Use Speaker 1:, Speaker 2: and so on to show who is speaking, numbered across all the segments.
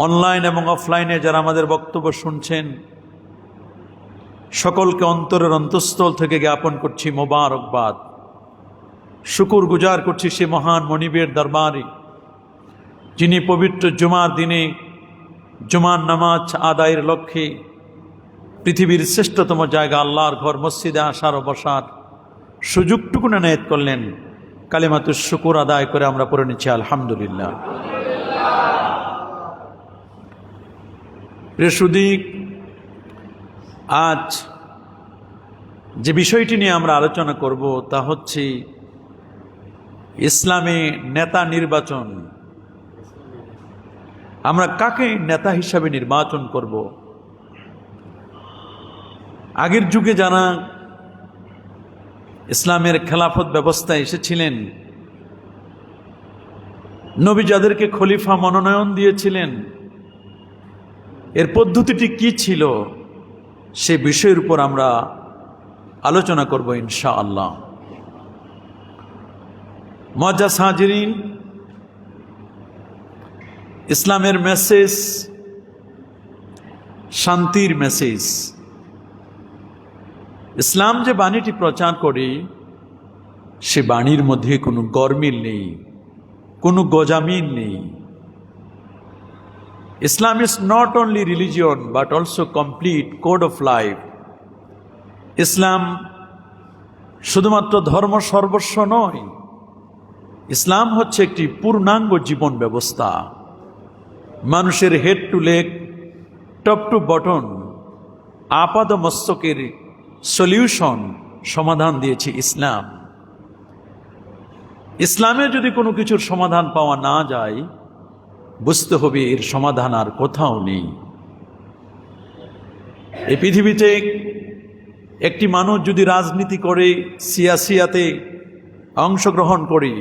Speaker 1: Online এবং অফলাইনে যারা আমাদের বক্তব্য শুনছেন, সকলকে অন্তরের অন্তঃস্থল থেকে জ্ঞাপন করছি মোবারকবাদ। শুকুর গুজার করছি সে মহান মনিবের দরবারে, যিনি পবিত্র জুমার দিনে জুমার নামাজ আদায়ের লক্ষ্যে পৃথিবীর শ্রেষ্ঠতম জায়গা আল্লাহর ঘর মসজিদে আসার ও বসার সুযোগটুকু এনায়েত করলেন। কালিমাতুশ শুকুর আদায় করে আমরা পড়ে নিচ্ছি আলহামদুলিল্লাহ। প্রিয় সুধী, আজ যে বিষয়টি নিয়ে আমরা আলোচনা করব তা হচ্ছে ইসলামে নেতা নির্বাচন। আমরা কাকে নেতা হিসাবে নির্বাচন করব? আগের যুগে যারা ইসলামের খেলাফত ব্যবস্থায় এসেছিলেন, নবী যাদেরকে খলিফা মনোনয়ন দিয়েছিলেন, এর পদ্ধতিটি কি ছিল সে বিষয়ের উপর আমরা আলোচনা করব ইনশাআল্লাহ। মুআজ্জাজ হাজিরিন, ইসলামের মেসেজ শান্তির মেসেজ। ইসলাম যে বাণীটি প্রচার করে সে বাণীর মধ্যে কোনো গরমিল নেই, কোনো গজামিল নেই। Islam is not only religion but also complete code of life. ইসলাম শুধুমাত্র ধর্ম সর্বস্ব নয়, ইসলাম হচ্ছে একটি পূর্ণাঙ্গ জীবন ব্যবস্থা। মানুষের head to leg, top to bottom, আপাদ মস্তকের সলিউশন, সমাধান দিয়েছে ইসলাম। ইসলামে যদি কোনো কিছুর সমাধান পাওয়া না যায়, বুঝতে হবে এর সমাধান আর কোথাও নেই। এই পৃথিবীতে একটি মানুষ যদি রাজনীতি করে, সিয়াসিয়াতে অংশগ্রহণ করে,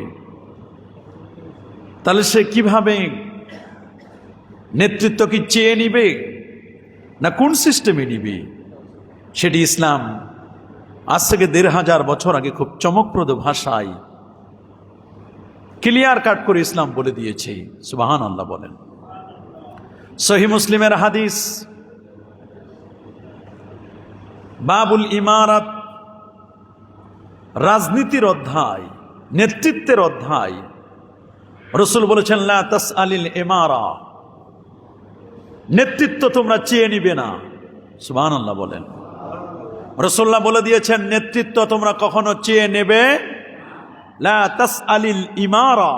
Speaker 1: তাহলে সে কিভাবে নেতৃত্ব কি চেয়ে নিবে না কোন সিস্টেমে নিবে, সেটি ইসলাম আজ থেকে ১৫০০ বছর আগে খুব চমকপ্রদ ভাষায় ক্লিয়ার কাট করে ইসলাম বলে দিয়েছে। সুবহানাল্লাহ বলেন। সহিহ মুসলিমের হাদিস, বাবুল ইমারাত, রাজনীতির অধ্যায়, নেতৃত্বের অধ্যায়। রাসূল বলেছেন লা তাসআলিল ইমারা, নেতৃত্ব তোমরা চেয়ে নিবে না। সুবহানাল্লাহ বলেন। রাসূলুল্লাহ বলে দিয়েছেন নেতৃত্ব তোমরা কখনো চেয়ে নেবে লা তাসআলিল ইমারা,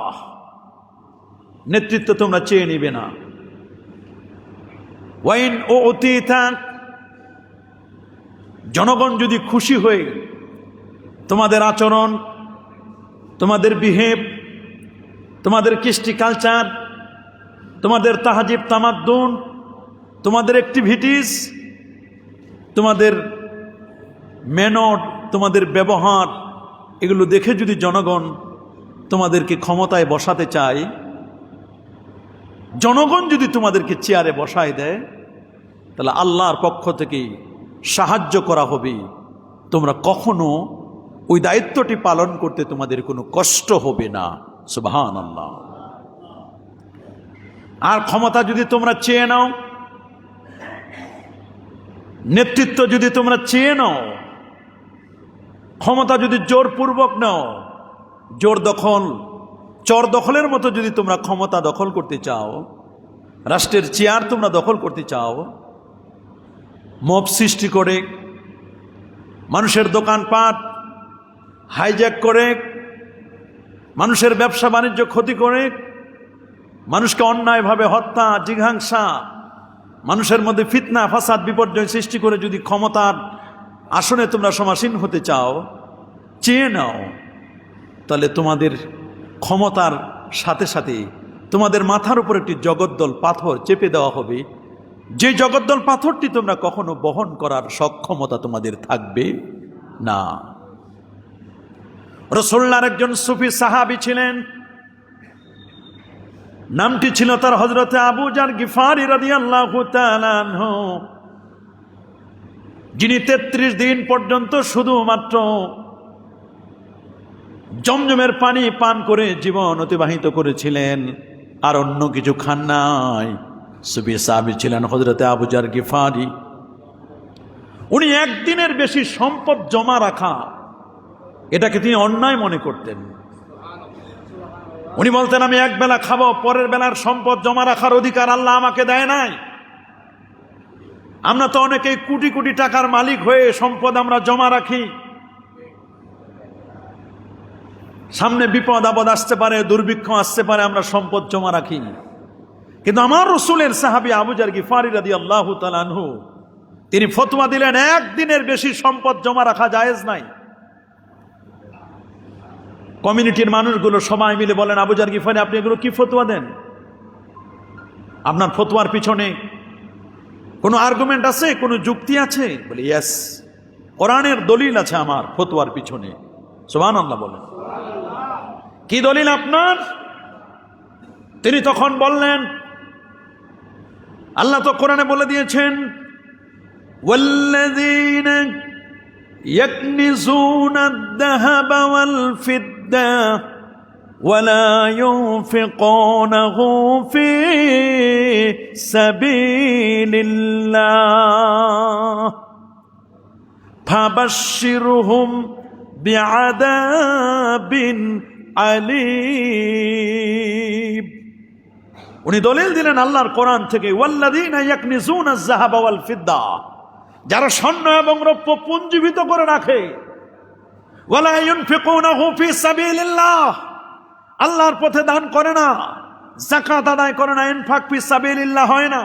Speaker 1: নেতৃত্ব তোমরা চেয়ে নিবে না। ওয়াইন উতিতা, জনগণ যদি খুশি হয়ে তোমাদের আচরণ, তোমাদের বিহেভ, তোমাদের কৃষ্টি কালচার, তোমাদের তাহাজিব তামাদ্দুন, তোমাদের অ্যাক্টিভিটিস, তোমাদের ম্যানর, তোমাদের ব্যবহার, এগুলো দেখে যদি জনগণ তোমাদেরকে ক্ষমতায় বসাতে চায়, জনগণ যদি তোমাদেরকে চেয়ারে বসায় দেয়, তাহলে আল্লাহর পক্ষ থেকে সাহায্য করা হবে। তোমরা কখনো ওই দায়িত্বটি পালন করতে তোমাদের কোনো কষ্ট হবে না। সুবহানাল্লাহ। আর ক্ষমতা যদি তোমরা চেয়ে নাও, নেতৃত্ব যদি তোমরা চেয়ে নাও, ক্ষমতা যদি জোরপূর্বক নাও, জোর দখল, চর দখলের মতো যদি তোমরা ক্ষমতা দখল করতে চাও, রাষ্ট্রের চেয়ার তোমরা দখল করতে চাও, মব সৃষ্টি করে মানুষের দোকানপাট হাইজ্যাক করে, মানুষের ব্যবসা বাণিজ্য ক্ষতি করে, মানুষকে অন্যায়ভাবে হত্যা, জিঘাংসা, মানুষের মধ্যে ফিতনা ফাসাদ বিপর্যয় সৃষ্টি করে যদি ক্ষমতার আসনে তোমরা সমাসীন হতে চাও, চেয়ে নাও, তাহলে তোমাদের ক্ষমতার সাথে সাথে তোমাদের মাথার উপর একটি জগদ্দল পাথর চেপে দেওয়া হবে। যে জগদ্দল পাথরটি তোমরা কখনো বহন করার সক্ষমতা তোমাদের থাকবে না। রাসূলুল্লাহর একজন সুফি সাহাবী ছিলেন, নামটি ছিল তার হযরতে আবু যার গিফারি রাদিয়াল্লাহু তাআলা আনহু, যিনি ৩৩ দিন পর্যন্ত শুধুমাত্র জমজমের পানি পান করে জীবন অতিবাহিত করেছিলেন, আর অন্য কিছু খান নাই। সুফি সাহাবী ছিলেন হযরতে আবু যার গিফারি। উনি একদিনের বেশি সম্পদ জমা রাখা এটাকে তিনি অন্যায় মনে করতেন। উনি বলতেন আমি এক বেলা খাবো, পরের বেলার সম্পদ জমা রাখার অধিকার আল্লাহ আমাকে দেয় নাই। আমরা তো অনেকেই কোটি কোটি টাকার মালিক হয়ে সম্পদ আমরা জমা রাখি। সামনে বিপদ আপদ আসতে পারে, দুর্ভিক্ষ আসতে পারে, আমরা সম্পদ জমা রাখি। কিন্তু আমার রাসূলের সাহাবী আবু যার গিফারি রাদিয়াল্লাহু তাআলা আনহু তিনি ফতোয়া দিলেন একদিনের বেশি সম্পদ জমা রাখা জায়েজ নাই। কমিউনিটির মানুষগুলো সবাই মিলে বলেন, আবু যার গিফারি আপনি এগুলো কি ফতোয়া দেন? আপনার ফতোয়ার পিছনে কোনো আর্গুমেন্ট আছে, কোনো যুক্তি আছে? বলে ইয়েস, কোরআনের দলিল আছে আমার ফতোয়ার পিছনে। সুবহানাল্লাহ বলেন। কি দলিল আপনার? তিনি তখন বললেন, আল্লাহ তো কোরআনে বলে দিয়েছেন, ওয়াল্লাযীনা ইয়াকনিজুনা আদ-দাহাবা ওয়াল ফিদ্দা ওয়ালা ইউনফিকুনাহু ফি সাবিলিল্লাহ ফাবাশশিরহুম বিআযাবিন আলীম। উনি দলিল দিলেন আল্লাহর কোরআন থেকে, ওয়াল্লাযীনা ইয়াকনিজুনা আয-যাহাবা ওয়াল ফিদ্দা, যারা স্বর্ণ এবং রৌপ্য পুঞ্জীভূত করে রাখে, ওয়ালা ইউনফিকুনাহু ফি সাবিলিল্লাহ, আল্লাহর পথে দান করে না, যাকাত আদায় করে না, ইনফাক ফি সাবিলিল্লাহ হয় না,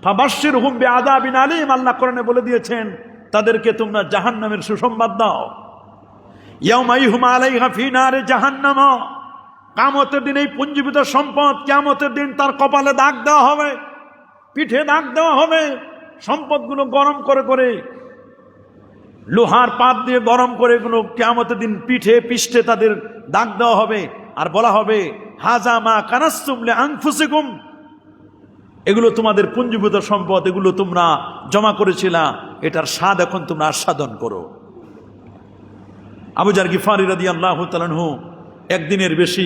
Speaker 1: ফাবাশশিরহুম বিআযাবিন আলীম, আল্লাহ কোরআনে বলে দিয়েছেন তাদেরকে তোমরা জাহান্নামের সুসংবাদ দাও। ইয়াউমা ইউহমা আলাইহা ফি নারে জাহান্নাম, কিয়ামতের দিন এই পুঞ্জীভূত সম্পদ কিয়ামতের দিন তার কপালে দাগ দেওয়া হবে, পিঠে দাগ দেওয়া হবে। সম্পদগুলো গরম করে করে, লোহার পাত দিয়ে গরম করে এগুলো কিয়ামতের দিন পিঠে পৃষ্ঠে তাদের দাগ দেওয়া হবে। আর বলা হবে, হাযা মা কানাসতুম লিআনফুসিকুম, এগুলো তোমাদের পুঞ্জীভূত সম্পদ, এগুলো তোমরা জমা করেছিলা, এটার স্বাদ এখন তোমরা আস্বাদন করো। আবু যার গিফারি রাদিয়াল্লাহু তাআলা আনহু একদিনের বেশি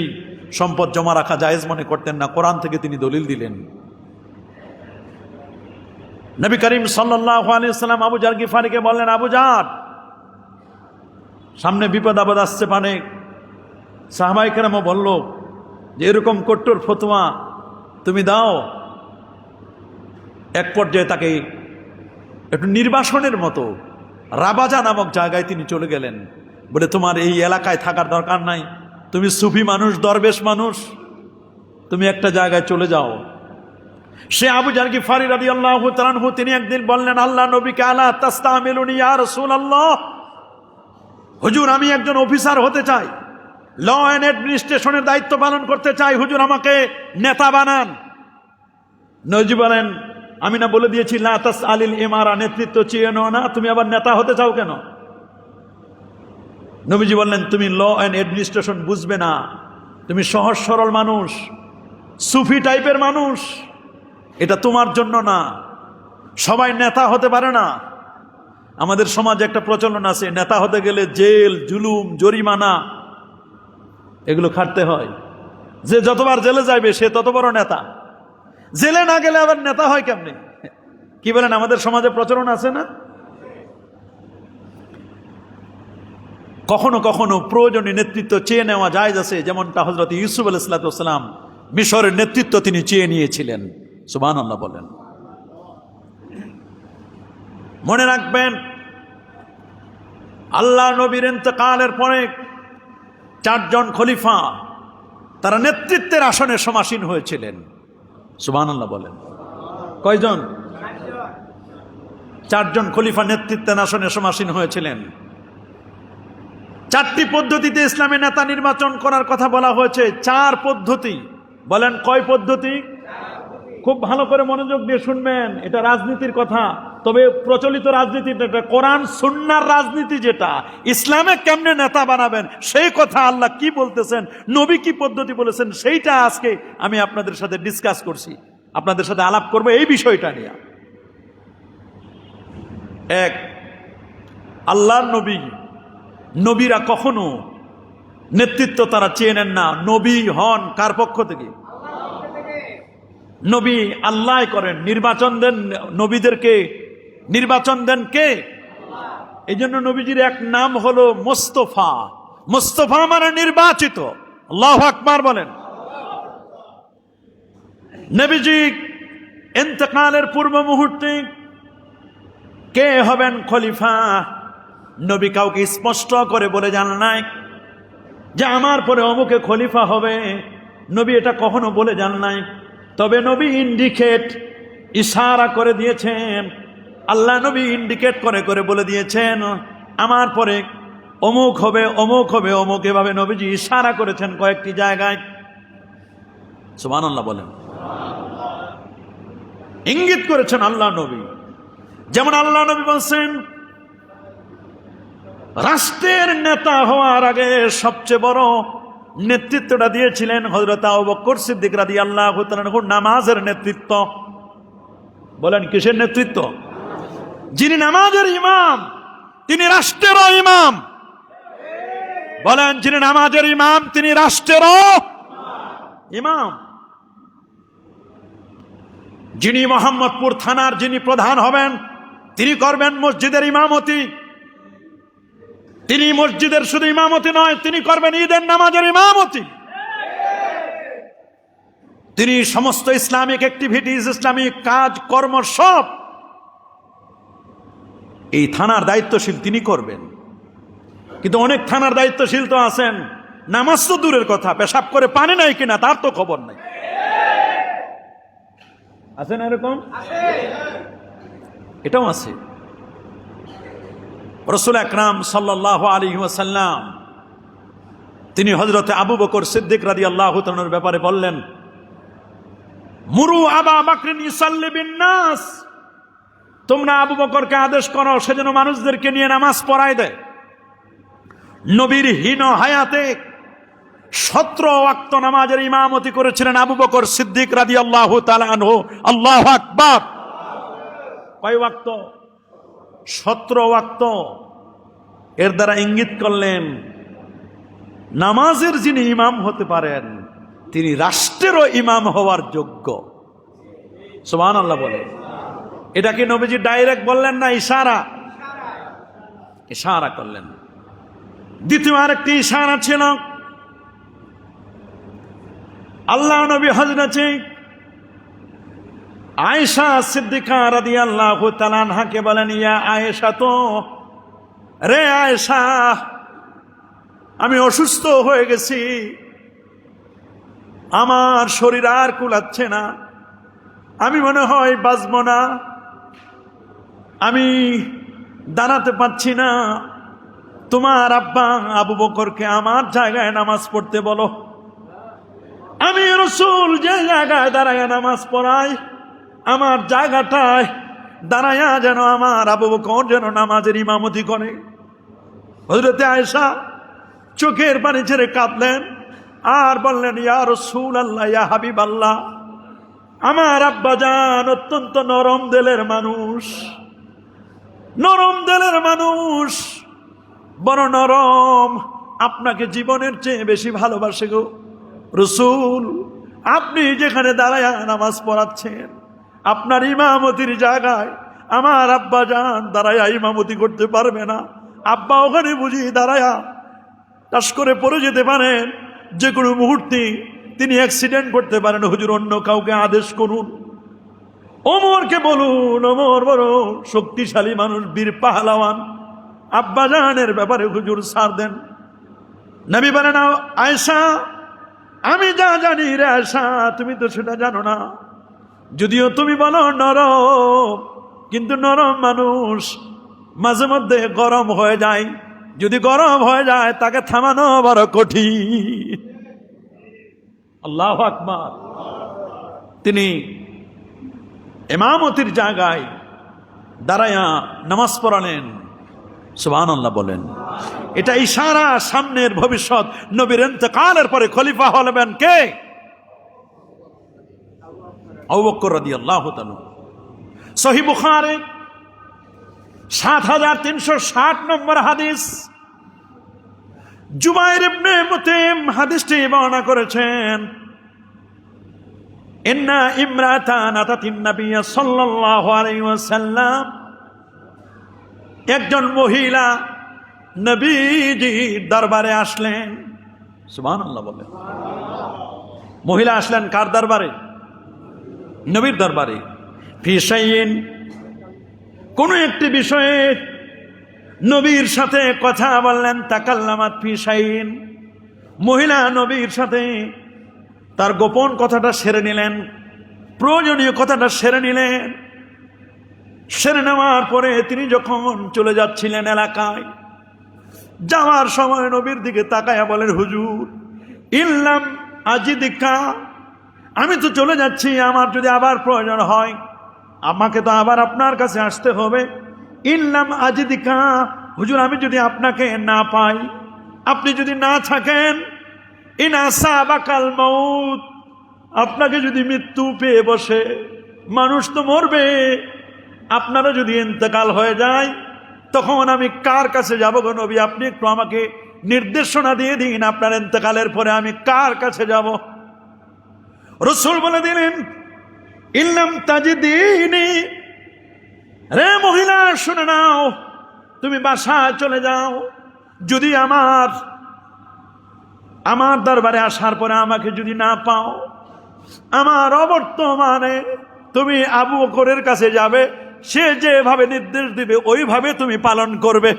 Speaker 1: সম্পদ জমা রাখা জায়েজ মনে করতেন না। কোরআন থেকে তিনি দলিল দিলেন। নবী করিম সাল্লাল্লাহু আলাইহি ওয়াসাল্লাম আবু যার গিফারিকে বললেন, আবু যার, সামনে বিপদ আপদ আসছে পারে। সাহাবায়ে কেরামও বলল যে এরকম কট্টর ফতোয়া তুমি দাও। এক পর্যায়ে তাকে একটু নির্বাসনের মতো রাবাজা নামক জায়গায় তিনি চলে গেলেন। বলে তোমার এই এলাকায় থাকার দরকার নাই, তুমি সুফি মানুষ, দরবেশ মানুষ, তুমি একটা জায়গায় চলে যাও। সে আবু যার গিফারি রাদিয়াল্লাহু তাআলা আনহু তিনি একদিন বললেন আল্লাহ নবীকে, আলা তাস্তামিলুনি ইয়া রাসূলুল্লাহ, হুজুর আমি একজন অফিসার হতে চাই, ল অ্যান্ড অ্যাডমিনিস্ট্রেশনের দায়িত্ব পালন করতে চাই, হুজুর আমাকে নেতা বানান। নবী বলেন, আমি না বলে দিয়েছি লা তাসআলিল ইমারা, নেতৃত্ব চেয়ে নাও না, তুমি আবার নেতা হতে চাও কেন? নবীজি বললেন, তুমি ল অ্যান্ড অ্যাডমিনিস্ট্রেশন বুঝবে না, তুমি সহজ সরল মানুষ, সুফি টাইপের মানুষ, এটা তোমার জন্য না। সবাই নেতা হতে পারে না। আমাদের সমাজে একটা প্রচলন আছে, নেতা হতে গেলে জেল, জুলুম, জরিমানা এগুলো খাটতে হয়। যে যতবার জেলে যাবে সে তত বড় নেতা। জেলে না গেলে আবার নেতা হয় কেমনে? কি বলেন, আমাদের সমাজে প্রচলন আছে না? কখনো কখনো প্রয়োজনীয় নেতৃত্ব চেয়ে নেওয়া জায়েজ আছে, যেমনটা হযরত ইউসুফ আলাইহিস সালাম মিশরের নেতৃত্ব তিনি চেয়ে নিয়েছিলেন। সুবহানাল্লাহ বলেন। মনে রাখবেন, আল্লাহ নবীর ইন্তেকালের পরে 4 জন খলিফা তারা নেতৃত্বের আসনে সমাসীন হয়েছিলেন। সুবহানাল্লাহ বলেন। কয়জন? 4 জন খলিফা নেতৃত্বের আসনে সমাসীন হয়েছিলেন। 4টি পদ্ধতিতে ইসলামে নেতা নির্বাচন করার কথা বলা হয়েছে। 4 পদ্ধতি। বলেন কয় পদ্ধতি? খুব ভালো করে মনোযোগ দিয়ে শুনবেন, এটা রাজনীতির কথা, তবে প্রচলিত রাজনীতি এটা কোরআন সুন্নাহর রাজনীতি, যেটা ইসলামে কেমনে নেতা বানাবেন সেই কথা আল্লাহ কি বলতেছেন, নবী কি পদ্ধতি বলেছেন, সেইটা আজকে আমি আপনাদের সাথে ডিসকাস করছি, আপনাদের সাথে আলাপ করব এই বিষয়টা নিয়ে। 1, আল্লাহর নবীরা কখনো নেতৃত্ব তারা চেয়ে নেন না। নবী হন কার পক্ষ থেকে? নবী আল্লাহ করেন, নির্বাচন দেন নবীদেরকে, নির্বাচন দেন কে? এই জন্য নবীজির এক নাম হলো মোস্তফা। মোস্তফা মানে নির্বাচিত। আল্লাহু আকবার বলেন। নবীজি ইন্তেকালের পূর্ব মুহূর্তে কে হবেন খলিফা, নবী কাউকে স্পষ্ট করে বলে যান নাই যে আমার পরে অমুকে খলিফা হবে। নবী এটা কখনো বলে যান নাই। তবে নবী ইন্ডিকেট, ইশারা করে দিয়েছেন। আল্লাহ নবী ইন্ডিকেট করে করে বলে দিয়েছেন আমার পরে অমুক হবে, অমুক হবে, অমুক। এভাবে নবীজি ইশারা করেছেন কয়েকটি জায়গায়। সুবহানাল্লাহ বলেন। ইঙ্গিত করেছেন আল্লাহ নবী। যেমন আল্লাহ নবী বলছেন রাষ্ট্রের নেতা হওয়ার আগে সবচেয়ে বড় নেতৃত্বটা দিয়েছিলেন হযরত আবু বকর সিদ্দিক রাদিয়াল্লাহু তাআলা আনহু, নামাজের নেতৃত্ব। বলেন কিসের নেতৃত্ব? যিনি নামাজের ইমাম তিনি রাষ্ট্রেরও ইমাম। বলেন যিনি নামাজের ইমাম তিনি রাষ্ট্রেরও ইমাম। যিনি মোহাম্মদপুর থানার যিনি প্রধান হবেন তিনি করবেন মসজিদের ইমামতি। তিনি মসজিদের শুধু ইমামতি নয়, তিনি করবেন ঈদের নামাজের ইমামতি। তিনি সমস্ত ইসলামিক অ্যাক্টিভিটিস, ইসলামিক কাজ কর্ম সব এই থানার দায়িত্বশীল তিনি করবেন। কিন্তু অনেক থানার দায়িত্বশীল তো আছেন নামাজ তো দূরের কথা, পেশাব করে পানি নাই কিনা তার তো খবর নাই। আছে না এরকম? এটাও আছে। রাসূল আকরাম সাল্লাল্লাহু আলাইহি ওয়াসাল্লাম তিনি হযরতে আবু বকর সিদ্দিক রাদিয়াল্লাহু তাআলার ব্যাপারে বললেন মুরু আবা বকরিন ইসাল্লি বিন নাস, তোমরা আবু বকরকে আদেশ করো সে যেন মানুষদেরকে নিয়ে নামাজ পড়ায় দেয়। নবীর হীন হায়াতে 17 ওয়াক্ত নামাজের ইমামতি করেছিলেন আবু বকর সিদ্দিক রাদিয়াল্লাহু তাআলা আনহু। আল্লাহু আকবার। কয় ওয়াক্ত? 17 ওয়াক্ত। এর দ্বারা ইঙ্গিত করলেন নামাজের যিনি ইমাম হতে পারেন তিনি রাষ্ট্রেরও ইমাম হওয়ার যোগ্য। সুবহানাল্লাহ বলে। এটা কি নবীজি ডাইরেক্ট বললেন না ইশারা? ইশারা করলেন। দ্বিতীয় আরেকটি ইশারা ছিল আল্লাহ নবী হযরত আয়েশা সিদ্দিকা রাদিয়াল্লাহু তাআলা আনহাকে বলেন ইয়া আয়েশা, তো রে আয়েশা আমি অসুস্থ হয়ে গেছি, আমার শরীর আর কুলাচ্ছে না, আমি মনে হয় বাঁচব না, আমি দাঁড়াতে পারছি না, তোমার আব্বা আবু বকরকে আমার জায়গায় নামাজ পড়তে বলো। আমি রাসূল যে জায়গায় দাঁড়ায় নামাজ পড়াই আমার জায়গাটায় দাঁড়ায়া যেন আমার আবু বকর যেন নামাজের ইমামতি করে। হযরতে আয়েশা চোখের পানি ছেড়ে কাঁদলেন আর বললেন ইয়া রাসূলুল্লাহ, ইয়া হাবিবাল্লাহ, আমার আব্বাজান অত্যন্ত নরম দিলের মানুষ, নরম দিলের মানুষ, বড় নরম, আপনাকে জীবনের চেয়ে বেশি ভালোবাসে গো রাসূল। আপনি যেখানে দাঁড়ায়া নামাজ পড়াচ্ছেন আপনার ইমামতির জায়গায় আমার আব্বাজান দাঁড়ায়া ইমামতি করতে পারবে না। আব্বা ওখানে বুঝি দাঁড়ায়া টাস করে পড়ে যেতে পারেন, যে কোনো মুহূর্তে তিনি অ্যাক্সিডেন্ট করতে পারেন। হুজুর অন্য কাউকে আদেশ করুন, ওমরকে বলুন, ওমর বড় শক্তিশালী মানুষ, বীর পাহলাওয়ান, আব্বাজানের ব্যাপারে হুজুর ছাড় দেন। নবী বলেন আয়েশা আমি যা জানি রে আয়েশা তুমি তো সেটা জানো না, যদিও তুমি বলো নরম, কিন্তু নরম মানুষ মাঝে মধ্যে গরম হয়ে যায়, যদি গরম হয়ে যায় তাকে থামানো বড় কঠিন। আল্লাহু আকবার। তিনি ইমামতির জায়গায় দাঁড়ায়া নামাজ পড়ালেন। সুবহানাল্লাহ বলেন। এটা ইশারা সামনের ভবিষ্যৎ। নবীর ইন্তেকালের পরে খলিফা হবেন কে? আবু বকর রাদিয়াল্লাহু তাআলা। সহিহ বুখারী ৭৩৬০ নম্বর হাদিস। জুবাইর ইবনে মুতিম হাদিসটি বর্ণনা করেছেন। ইন্না ইমরাতান আতাতিন নাবিয়্য সাল্লাল্লাহু আলাইহি ওয়াসাল্লাম, একজন মহিলা নবীজির দরবারে আসলেন। সুবহানাল্লাহ বলেন। মহিলা আসলেন কার দরবারে? নবীর দরবারে। ফি শাইইন, কোন একটি বিষয়ে নবীর সাথে কথা বললেন। তাকাল্লামাত ফি শাইইন, মহিলা নবীর সাথে তার গোপন কথাটা সেরে নিলেন, প্রয়োজনীয় কথাটা সেরে নিলেন। সেরে নেওয়ার পরে তিনি যখন চলে যাচ্ছিলেন এলাকায়, যাওয়ার সময় নবীর দিকে তাকায়া বলেন, হুজুর ইল্লাম আজিদিকা, আমি তো চলে যাচ্ছি, আমার যদি আবার প্রয়োজন হয় আমাকে তো আবার আপনার কাছে আসতে হবে। ইল্লাম আজিদিকা, হুজুর আমি যদি আপনাকে না পাই, আপনি যদি না থাকেন, ইন আসাবাকাল মাউত, আপনাকে যদি মৃত্যু পেয়ে বসে, মানুষ তো মরবে, আপনারা যদি ইন্তেকাল হয়ে যায় তখন আমি কার কাছে যাব গো নবী? আপনি একটু আমাকে নির্দেশনা দিয়ে দিন, আপনার ইন্তেকালের পরে আমি কার কাছে যাব? রাসূল বলে দিলেন, ইল্লাম তাজিদিনি, রে মহিলা শুনে নাও, তুমি বাসায় চলে যাও, যদি আমার দরবারে আসার পরে আমাকে যদি না পাও, আমার অবর্তমানে তুমি আবু বকরের কাছে যাবে, সে যেভাবে নির্দেশ দিবে ওইভাবে তুমি পালন করবে।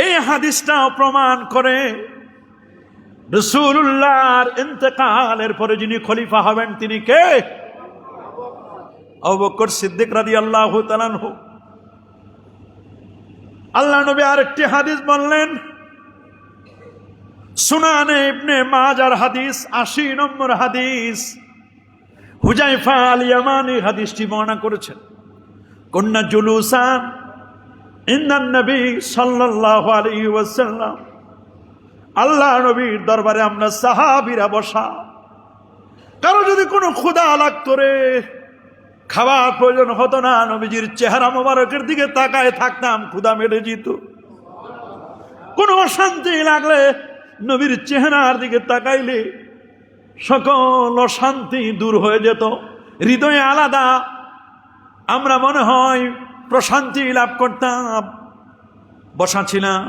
Speaker 1: এই হাদিসটাও প্রমাণ করে রাসূলুল্লাহর ইন্তেকালের পরে যিনি খলিফা হবেন তিনি কে? আবু বকর সিদ্দিক রাদিয়াল্লাহু তাআলা আনহু। আল্লাহ নবী আরেকটি হাদিস বললেন, সুনানে ইবনে মাজার হাদিস ৮০ নম্বর হাদিস, হুযায়ফা আল ইয়ামানি হাদিসটি বর্ণনা করেছেন। কুন্না জুলুসান ইন্দান নবী সাল্লাল্লাহু আলাইহি ওয়াসাল্লাম, আল্লাহ নবীর দরবারে আমরা সাহাবীরা বসা, কারো যদি কোনো ক্ষুধা লাগতো রে, খাবার প্রয়োজন হতো না, নবীজির চেহারা মোবারকের দিকে তাকায় থাকতাম, ক্ষুধা মেটে যেত। কোনো অশান্তি লাগলে নবীর চেহারার দিকে তাকাইলে সকল অশান্তি দূর হয়ে যেত, হৃদয়ে আলাদা আমরা মনে হয় প্রশান্তি লাভ করতাম। বসা ছিলাম,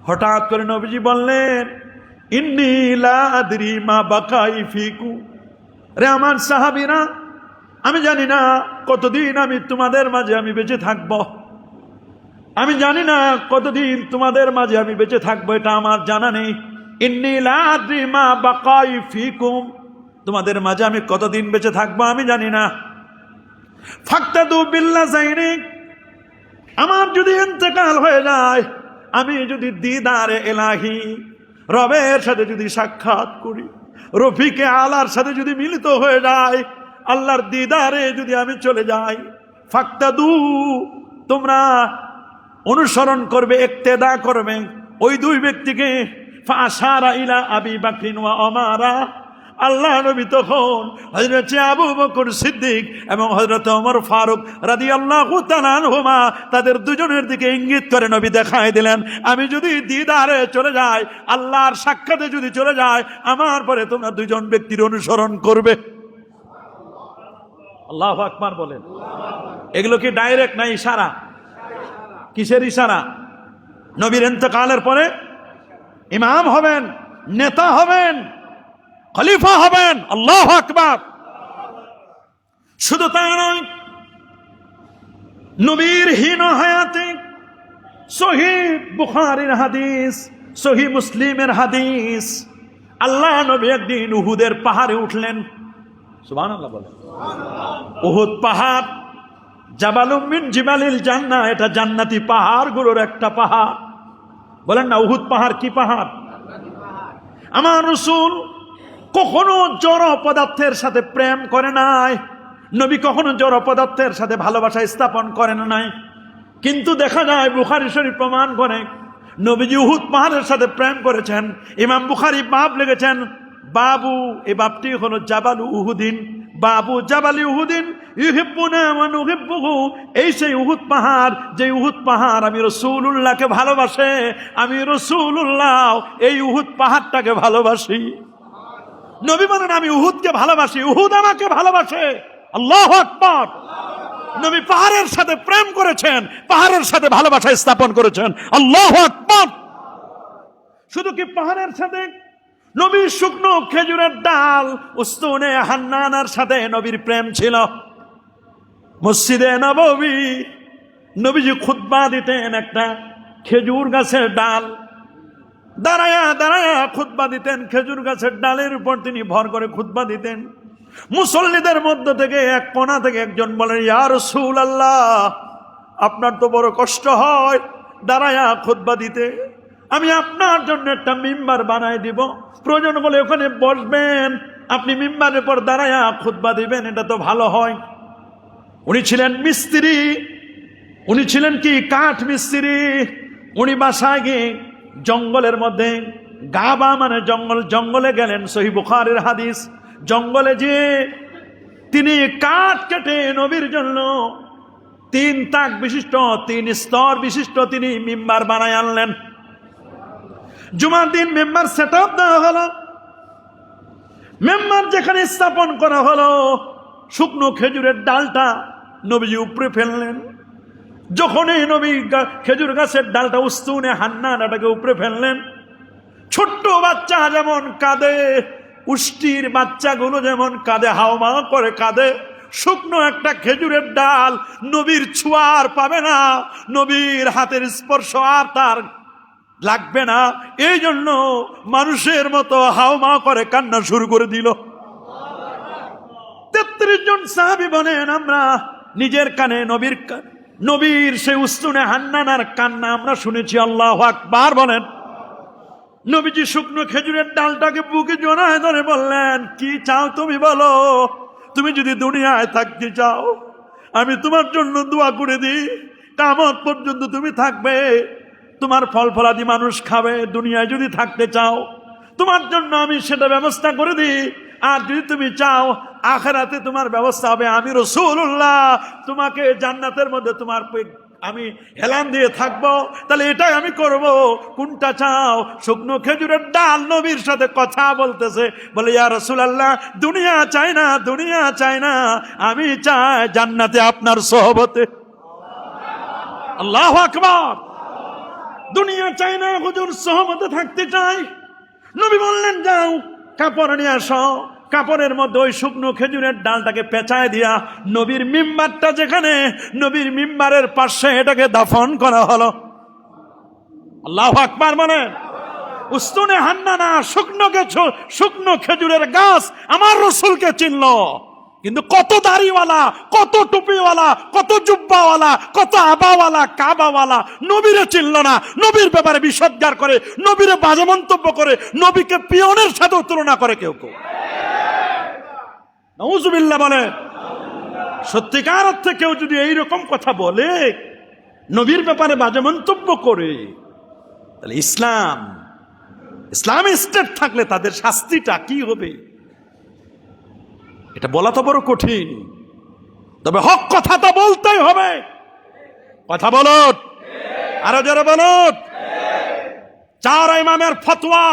Speaker 1: হঠাৎ করে নবীজি বললেন, ইন্নী লা আদরি মা বাকাই ফিকু, রে আমার সাহাবীরা, আমি জানি না কতদিন আমি তোমাদের মাঝে আমি বেঁচে থাকব, আমি জানি না কতদিন তোমাদের মাঝে আমি বেঁচে থাকবো, এটা আমার জানা নেই। ইন্নী লা আদরি মা বাকাই ফিকুম, তোমাদের মাঝে আমি কতদিন বেঁচে থাকবো আমি জানি না। ফাক্তাদু বিল্লাযাইনি, আমার যদি ইন্তেকাল হয়ে যায়, আমি যদি দিদারে ইলাহি, রবের সাথে যদি সাক্ষাৎ করি, রফিকে আলার সাথে যদি মিলিত হয়ে যায়, আল্লাহর দিদারে যদি আমি চলে যাই, ফাক্তাদু, তোমরা অনুসরণ করবে, ইক্তেদা করবে ওই দুই ব্যক্তিকে। ফাআশারা ইলা আবি বকর ওয়া ওমরা, আল্লাহ নবী তখন হযরত আবু বকর সিদ্দিক এবং হযরত ওমর ফারুক রাদিয়াল্লাহু তাআলা আনহুমা, তাদের দুজনের দিকে ইঙ্গিত করে নবী দেখায় দিলেন, আমি যদি দিদারে চলে যাই, আল্লাহর সাক্ষাতে যদি চলে যায়, আমার পরে তোমরা দুজন ব্যক্তির অনুসরণ করবে। আল্লাহু আকবার বলেন। এগুলো কি ডাইরেক্ট না ইশারা? কিসের ইশারা? নবীর ইন্তেকালের পরে ইমাম হবেন, নেতা হবেন, খলিফা হবেন। আল্লাহু আকবার। শুধু তাই নয়, নবীর হীন হায়াতে সহিহ বুখারীর হাদিস, সহিহ মুসলিমের হাদিস, আল্লাহ নবী একদিন উহুদের পাহাড়ে উঠলেন। সুবহানাল্লাহ বলেন। উহুদ পাহাড় জাবালুম মিন জিবালিল জান্নাহ, এটা জান্নাতি পাহাড়গুলোর একটা পাহাড়। বলেন না, উহুদ পাহাড় কি পাহাড়? আমার রাসূল কখনো জড় পদার্থের সাথে প্রেম করে নাই, নবী কখনো জড় পদার্থের সাথে ভালোবাসা স্থাপন করেন নাই, কিন্তু দেখা যায় বুখারী শরীফ প্রমাণ করে নবীজি উহুদ পাহাড়ের সাথে প্রেম করেছেন। ইমাম বুখারী বাব লিখেছেন, বাবু, এই বাবটি হলো জাবালু উহুদিন, বাবু জাবালি উহুদিন ইউহিব্বুনা ওয়া নুহিব্বুহু, এই সেই উহুদ পাহাড়, যে উহুদ পাহাড় আমি রাসূলুল্লাহকে ভালোবাসে, আমি রাসূলুল্লাহ এই উহুদ পাহাড়টাকে ভালোবাসি। নবী বলেন আমি উহুদকে ভালোবাসি, উহুদ আমাকে ভালোবাসে। আল্লাহু আকবার। নবী পাহাড়ের সাথে প্রেম করেছেন, পাহাড়ের সাথে ভালোবাসা স্থাপন করেছেন। আল্লাহু আকবার। শুধু কি পাহাড়ের সাথে, নবীর শুকনো খেজুরের ডাল উস্তুনে হান্নানার সাথে নবীর প্রেম ছিল। মসজিদে নববী নবীজি খুতবা দিতেন, একটা খেজুর গাছের ডাল দাঁড়ায়া দাঁড়ায়া খুতবা দিতেন। খেজুর গাছের ডালের উপর তিনি ভর করে খুতবা দিতেন। মুসল্লিদের মধ্য থেকে এক কোণা থেকে একজন বলেন, ইয়া রাসূলুল্লাহ, আপনার তো বড় কষ্ট হয় দাঁড়ায়া খুতবা দিতে, আমি আপনার জন্য একটা মিম্বার বানায় দিব, প্রয়োজন বলে ওখানে বসবেন, আপনি মিম্বারের পর দাঁড়ায়া খুতবা দিবেন, এটা তো ভালো হয়। উনি ছিলেন মিস্ত্রি, উনি ছিলেন কি কাঠ মিস্ত্রি। উনি বাসায় গিয়ে জঙ্গলের মধ্যে, গাবা মানে জঙ্গল, জঙ্গলে গেলেন, সহিহ বুখারীর হাদিস। জঙ্গলে যে তিনি কাঠ কেটে নবীর জন্য 3 তাক বিশিষ্ট, 3 স্তর বিশিষ্ট তিনি মিম্বার বানায় আনলেন। জুমার দিন মেম্বার সেট আপ দেওয়া হলো। মেম্বার যেখানে স্থাপন করা হলো, শুকনো খেজুরের ডালটা নবীজি উপরে ফেললেন। যখনই নবী খেজুর গাছের ডালটা উস্তুনে হান্নানাটাকে উপরে ফেললেন, ছোট্ট বাচ্চা যেমন কাঁদে, উষ্টির বাচ্চাগুলো যেমন কাঁদে, হাওমা করে কাঁদে, শুকনো একটা খেজুরের ডাল নবীর ছোঁয়ার পাবে না, নবীর হাতের স্পর্শ আর তার লাগবে না, এই জন্য মানুষের মতো হাওমা করে কান্না শুরু করে দিল। 33 জন সাহাবী বলেন, আমরা নিজের কানে নবীর সেই উস্তুনে হান্নানার কান্না আমরা শুনেছি। আল্লাহু আকবার বলেন। নবীজি শুকনো খেজুরের ডালটাকে বুকে জড়ায় ধরে বললেন, কি চাও তুমি বলো, তুমি যদি দুনিয়ায় থাকতে চাও আমি তোমার জন্য দোয়া করে দিই, কিয়ামত পর্যন্ত তুমি থাকবে, তোমার ফল ফলাদি মানুষ খাবে। দুনিয়ায় যদি থাকতে চাও তোমার জন্য আমি সেটা ব্যবস্থা করে দিই, আর যদি তুমি চাও আখিরাতে তোমার ব্যবস্থা হবে, আমি রাসূলুল্লাহ তোমাকে জান্নাতের মধ্যে তোমার আমি হেলান দিয়ে থাকবো, তাহলে এটাই আমি করব, কোনটা চাও? শুকনো খেজুরের ডাল নবীর সাথে কথা বলতেছে, বলে ইয়া রাসূলুল্লাহ দুনিয়া চাই না, দুনিয়া চাই না, আমি চাই জান্নাতে আপনার সোহবতে। আল্লাহু আকবার। দুনিয়া চাই না, হুজুর সোহবতে থাকতে চাই। নবী বললেন যাও কাপড় নিয়ে আসো। কাপড়ের মধ্যে ওই শুকনো খেজুরের ডালটাকে পেঁচায় দিয়া নবীর মিম্বারটা যেখানে, নবীর মিম্বারের পাশে এটাকে দাফন করা হলো। আল্লাহু আকবার বলেন। উস্তুনে হান্নানা শুকনো খেজুরের গাছ আমার রাসূলকে চিনলো, কিন্তু কত দাড়িওয়ালা, কত টুপিওয়ালা, কত জুব্বাওয়ালা, কত আবাওয়ালা, কাবাওয়ালা নবীরে চিনল না, নবীর ব্যাপারে বিষোদ্গার করে, নবীরে বাজে মন্তব্য করে, নবীকে পিয়নের সাথে তুলনা করে কেউ কেউ। নাউজুবিল্লাহ বলে। সত্যিকার অর্থে কেউ যদি এইরকম কথা বলে, নবীর ব্যাপারে বাজে মন্তব্য করে, তাহলে ইসলামী স্টেট থাকলে তাদের শাস্তিটা কি হবে এটা বলা তো বড় কঠিন। তবে হক কথা তো বলতেই হবে। কথা বলুন, আরো জোরে বলুন। 4 ইমামের ফতোয়া,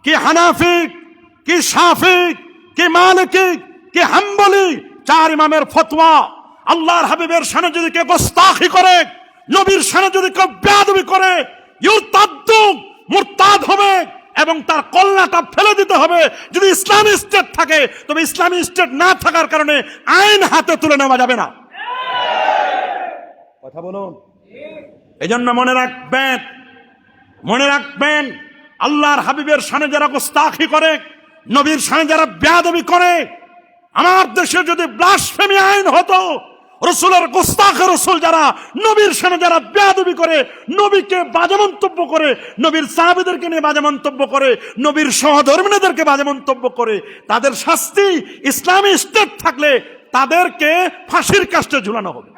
Speaker 1: কি হানাফি, কি শাফি, কি মালিকি, কি হাম্বলি, 4 ইমামের ফতোয়া, আল্লাহর হাবিবের শানে যদি কেউ গোস্তাখি করে, নবীর শানে যদি কেউ বেয়াদবি করে, ইরতাদ্দু, মুরতাদ হবে এবং তার কল্লাটা ফেলে দিতে হবে। যদি ইসলামী স্টেট থাকে, তবে ইসলামী স্টেট না থাকার কারণে আইন হাতে তুলে নেওয়া যাবে না। কথা বলুন। এই জন্য মনে রাখবেন আল্লাহর হাবিবের শানে যারা গোস্তাখি করে, নবীর শানে যারা বেয়াদবি করে, আমার দেশে যদি ব্লাসফেমি আইন হতো, রসুলের গোস্তাখে রসুল যারা, নবীর শানে যারা বেয়াদবি করে, নবীকে বাজে মন্তব্য করে, নবীর সাহাবীদেরকে নিয়ে বাজে মন্তব্য করে, নবীর সহধর্মিনীদেরকে বাজে মন্তব্য করে, তাদের শাস্তি ইসলামী স্টেট থাকলে তাদেরকে ফাঁসির কাস্টে ঝুলানো হবে।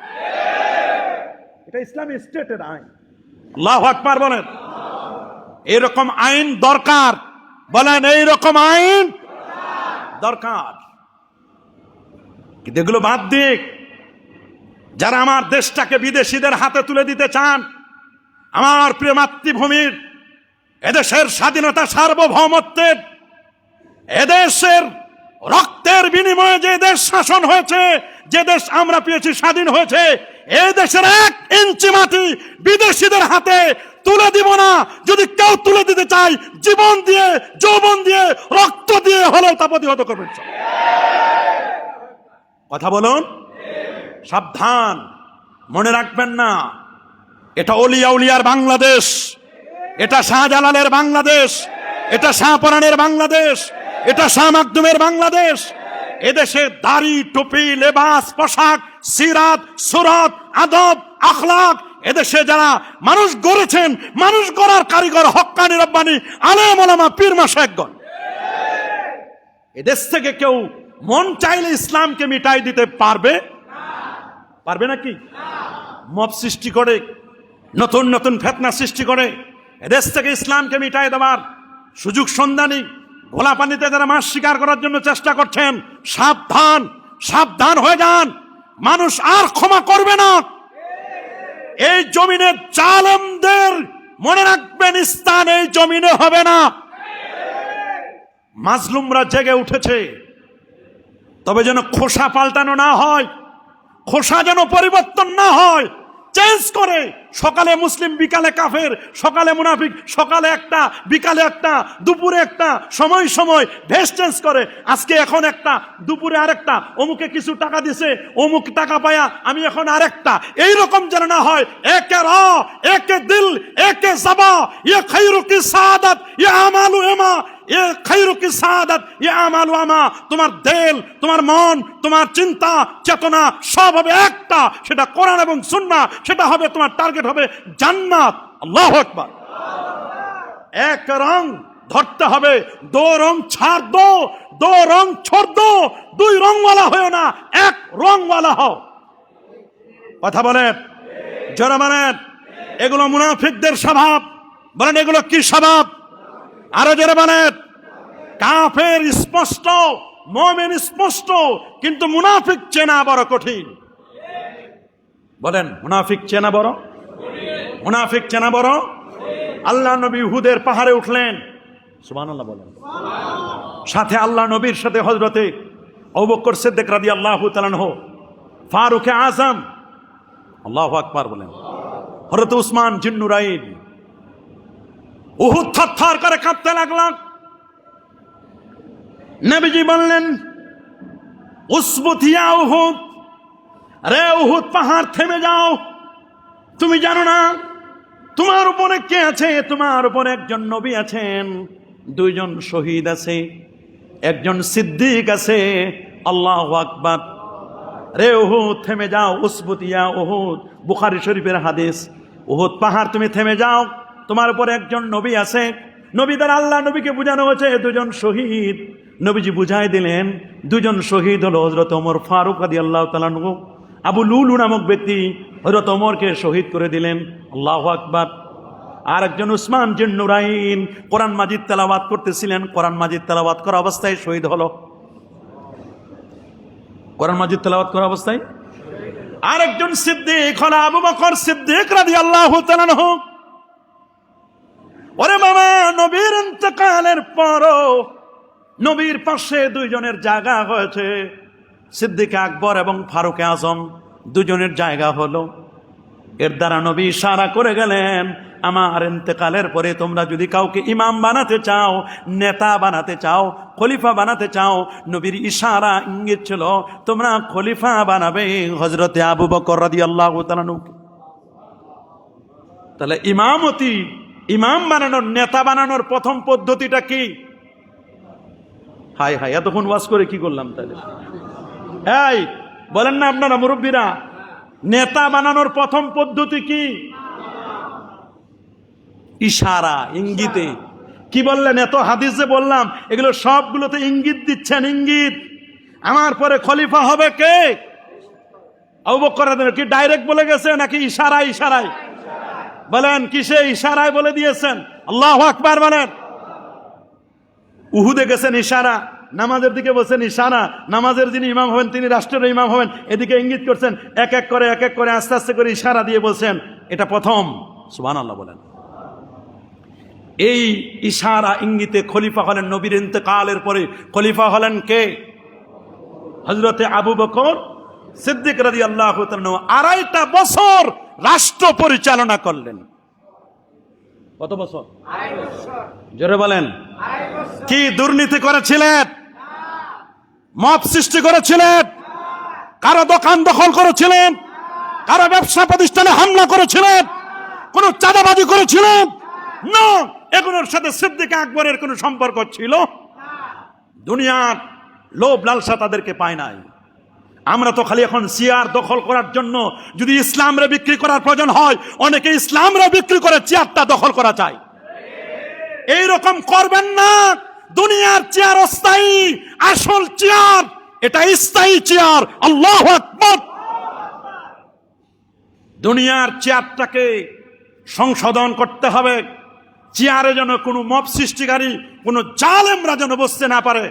Speaker 1: এটা ইসলামী স্টেটের আইন। আল্লাহু আকবার বলেন। এরকম আইন দরকার, বলেন এইরকম আইন দরকার। কিন্তু এগুলো বাদ দিক, যারা আমার দেশটাকে বিদেশিদের হাতে তুলে দিতে চান, আমার প্রিয় মাতৃভূমির, এদেশের স্বাধীনতা সার্বভৌমত্বের এদেশের রক্তের বিনিময়ে যে দেশ শাসন হয়েছে, যে দেশ আমরা পেয়েছি, স্বাধীন হয়েছে, এই দেশের 1 ইঞ্চি মাটি বিদেশিদের হাতে তুলে দিব না। যদি কেউ তুলে দিতে চায়, জীবন দিয়ে, যৌবন দিয়ে, রক্ত দিয়ে হলেও তা প্রতিহত করবেন। কথা বলুন, সাবধান। মনে রাখবেন না, এটা অলিয়া উলিয়ার বাংলাদেশ, এটা শাহজালালের বাংলাদেশ, এটা শাহপরানের বাংলাদেশ, এটা শাহ মাকদুমের বাংলাদেশ। এদেশে দাড়ি, টুপি, লেবাস, পোশাক, সিরাত, সুরত, আদব, আখলাক, এদেশে যারা মানুষ গড়েছেন, মানুষ গড়ার কারিগর হক্কানি রব্বানি আলেম ওলামা পীর মাশায়েখগণ। এদেশ থেকে কেউ মন চাইলে ইসলামকে মিটাই দিতে পারবে? পারবে নাকি? মব সৃষ্টি করে, নতুন নতুন ফিতনা সৃষ্টি করে এদেশ থেকে ইসলামকে মিটাই দেওয়ার সুযোগ সন্ধানী ঘোলা পানিতে যারা মাছ শিকার করার জন্য চেষ্টা করছেন, সাবধান, সাবধান হয়ে যান। মানুষ আর ক্ষমা করবে না। এই জমিনে জালেমদের মনে রাখবেন, স্থান এই জমিনে হবে না। মাজলুমরা জেগে উঠেছে, তবে যেন খোসা পাল্টানো না হয়, খোসা যেন পরিবর্তন না হয়, চেঞ্জ করে। সকালে মুসলিম, বিকালে কাফের, সকালে মুনাফিক, সকালে একটা, বিকালে একটা, দুপুরে একটা, সময় সময় ভেস চেঞ্জ করে। আজকে এখন একটা, দুপুরে আরেকটা, অমুকে কিছু টাকা দিছে, অমুক টাকা পায়া আমি এখন আরেকটা। এইরকম যেন না হয়। একে র, একে দিল, একে জাবা, ইয়ে খায়রু কি সাআদাত, ইয়ে আমালু এমা, ইয়ে খায়রু কি সাআদাত, ইয়ে আমালু আমা। তোমার দিল, তোমার মন, তোমার চিন্তা চেতনা সব হবে একটা, সেটা কোরআন এবং সুন্নাহ। সেটা হবে তোমার টার্গেট, হবে জান্নাত। আল্লাহু আকবার। এক রং ধরতে হবে, 2 রং ছাড় দো, 2 রং ছোড় দো। 2 রংওয়ালা হয়েও না, 1 রংওয়ালা হও। কথা বলেন, যারা বলেন এগুলো মুনাফিকদের স্বভাব, বলেন এগুলো কি স্বভাব? আরো যারা বলেন কাফের স্পষ্ট, মুমিন স্পষ্ট, কিন্তু মুনাফিক চেনা বড় কঠিন। বলেন মুনাফিক চেনা বড়, মুনাফিক চেনা বড়। আল্লাহ নবী উহুদের পাহাড়ে উঠলেন, সুবহানাল্লাহ বলেন। সাথে আল্লাহ নবীর সাথে হযরতে আবু বকর সিদ্দিক রাদিয়াল্লাহু তাআলা আনহু, ফারুক আযম, আল্লাহু আকবার বলেন, হযরত উসমান জিন্নুরাইন। উহুদ থরথর করে কাঁপতে লাগলেন। নবীজি বললেন, উসবুত ইয়া উহুদ, আরে উহুদ পাহাড় থেমে যাও। তুমি জানো না তোমার উপরে কে আছে? তোমার উপরে একজন নবী আছেন, 2 জন শহীদ আছে, একজন সিদ্দিক আছে। আল্লাহু আকবার। রে উহুদ থেমে যাও, উসবুত ইয়া উহুদ, বুখারী শরীফের হাদিস। উহুদ পাহাড় তুমি থেমে যাও, তোমার উপরে একজন নবী আছে। নবী দ্বারা আল্লাহ নবীকে বুঝানো হয়েছে 2 জন শহীদ। নবীজি বুঝাই দিলেন 2 জন শহীদ হলো হযরত ওমর ফারুক রাদিয়াল্লাহু তাআলা আনহু। আবু লুলু নামক ব্যক্তি হযরত ওমরকে শহীদ করে দিলেন। আল্লাহু আকবার। আর একজন উসমান জিন্নুরাইন কোরআন মাজিদ তেলাওয়াত করতেছিলেন, কোরআন মাজিদ তেলাওয়াত করা অবস্থায় শহীদ হলো। কোরআন মাজিদ তেলাওয়াত করা অবস্থায়। আর একজন সিদ্দিক হলো আবু বকর সিদ্দিক রাদিয়াল্লাহু তাআলা আনহু। ওরে বাবা, নবীর ইন্তেকালের পরও নবীর পাশে 2 জনের জায়গা হয়েছে। সিদ্দিক আকবর এবং ফারুক আজম 2 জনের জায়গা হলো। এর দ্বারা নবী ইশারা করে গেলেন, আমার ইন্তেকালের পরে তোমরা যদি কাউকে ইমাম বানাতে চাও, নেতা বানাতে চাও, খলিফা বানাতে চাও, নবীর ইশারা ইঙ্গিত ছিল তোমরা খলিফা বানাবে হযরতে আবু বকর রাদিয়াল্লাহু তাআলা আনহু। তাহলে ইমামতি, ইমাম বানানোর, নেতা বানানোর প্রথম পদ্ধতিটা কি? হাই হাই, এতক্ষণ ওয়াজ করে কি করলাম তাহলে? এই বলেন না আপনারা মুরব্বীরা, নেতা বানানোর প্রথম পদ্ধতি কি? ইশারা, ইঙ্গিতে। কি বললেন? এত হাদিস যে বললাম, এগুলো সবগুলোতে ইঙ্গিত দিচ্ছেন, ইঙ্গিত। আমার পরে খলিফা হবে কে? আবু বকর। কি ডাইরেক্ট বলে গেছে নাকি ইশারায়? ইশারায় বলেন, কিসে ইশারায় বলে দিয়েছেন? আল্লাহু আকবার বলেন। উহুদে গেছেন ইশারা, নামাজের দিকে বলছেন ইশারা। নামাজের যিনি ইমাম হবেন তিনি রাষ্ট্রের ইমাম হবেন, এদিকে ইঙ্গিত করছেন। এক এক করে আস্তে আস্তে করে ইশারা দিয়ে বলছেন এটা প্রথম। সুবহানাল্লাহ বলেন। এই ইশারা ইঙ্গিতে খলিফা হলেন নবীর ইন্তেকালের পরে খলিফা হলেন কে? হযরতে আবু বকর সিদ্দিক রাদিয়াল্লাহু তাআলা 2.5 বছর রাষ্ট্র পরিচালনা করলেন। কত বছর? 2.5 বছর। জোরে বলেন। 2.5 বছর। কি দুর্নীতি করেছিলেন? মব সৃষ্টি করেছিলেন? কারো দোকান দখল করেছিলেন? কারো ব্যবসা প্রতিষ্ঠানে হামলা করেছিলেন? কোন চাঁদাবাজি করেছিলেন? না, এগুলোর সাথে সিদ্দিক আকবরের কোনো সম্পর্ক ছিল? দুনিয়ার লোভ লালসা তাদেরকে পায় নাই। আমরা তো খালি এখন চেয়ার দখল করার জন্য, যদি ইসলামরে বিক্রি করার প্রয়োজন হয়, অনেকে ইসলামরে বিক্রি করে চেয়ারটা দখল করা চায়। এইরকম করবেন না। দুনিয়ার চেয়ার অস্থায়ী, আসল চেয়ার এটা স্থায়ী চেয়ার। আল্লাহু আকবার। দুনিয়ার চেয়ারটাকে সংশোধন করতে হবে। চেয়ারে যেন কোনো মব সৃষ্টিকারী, কোনো জালেমরা যেন বসতে না পারে।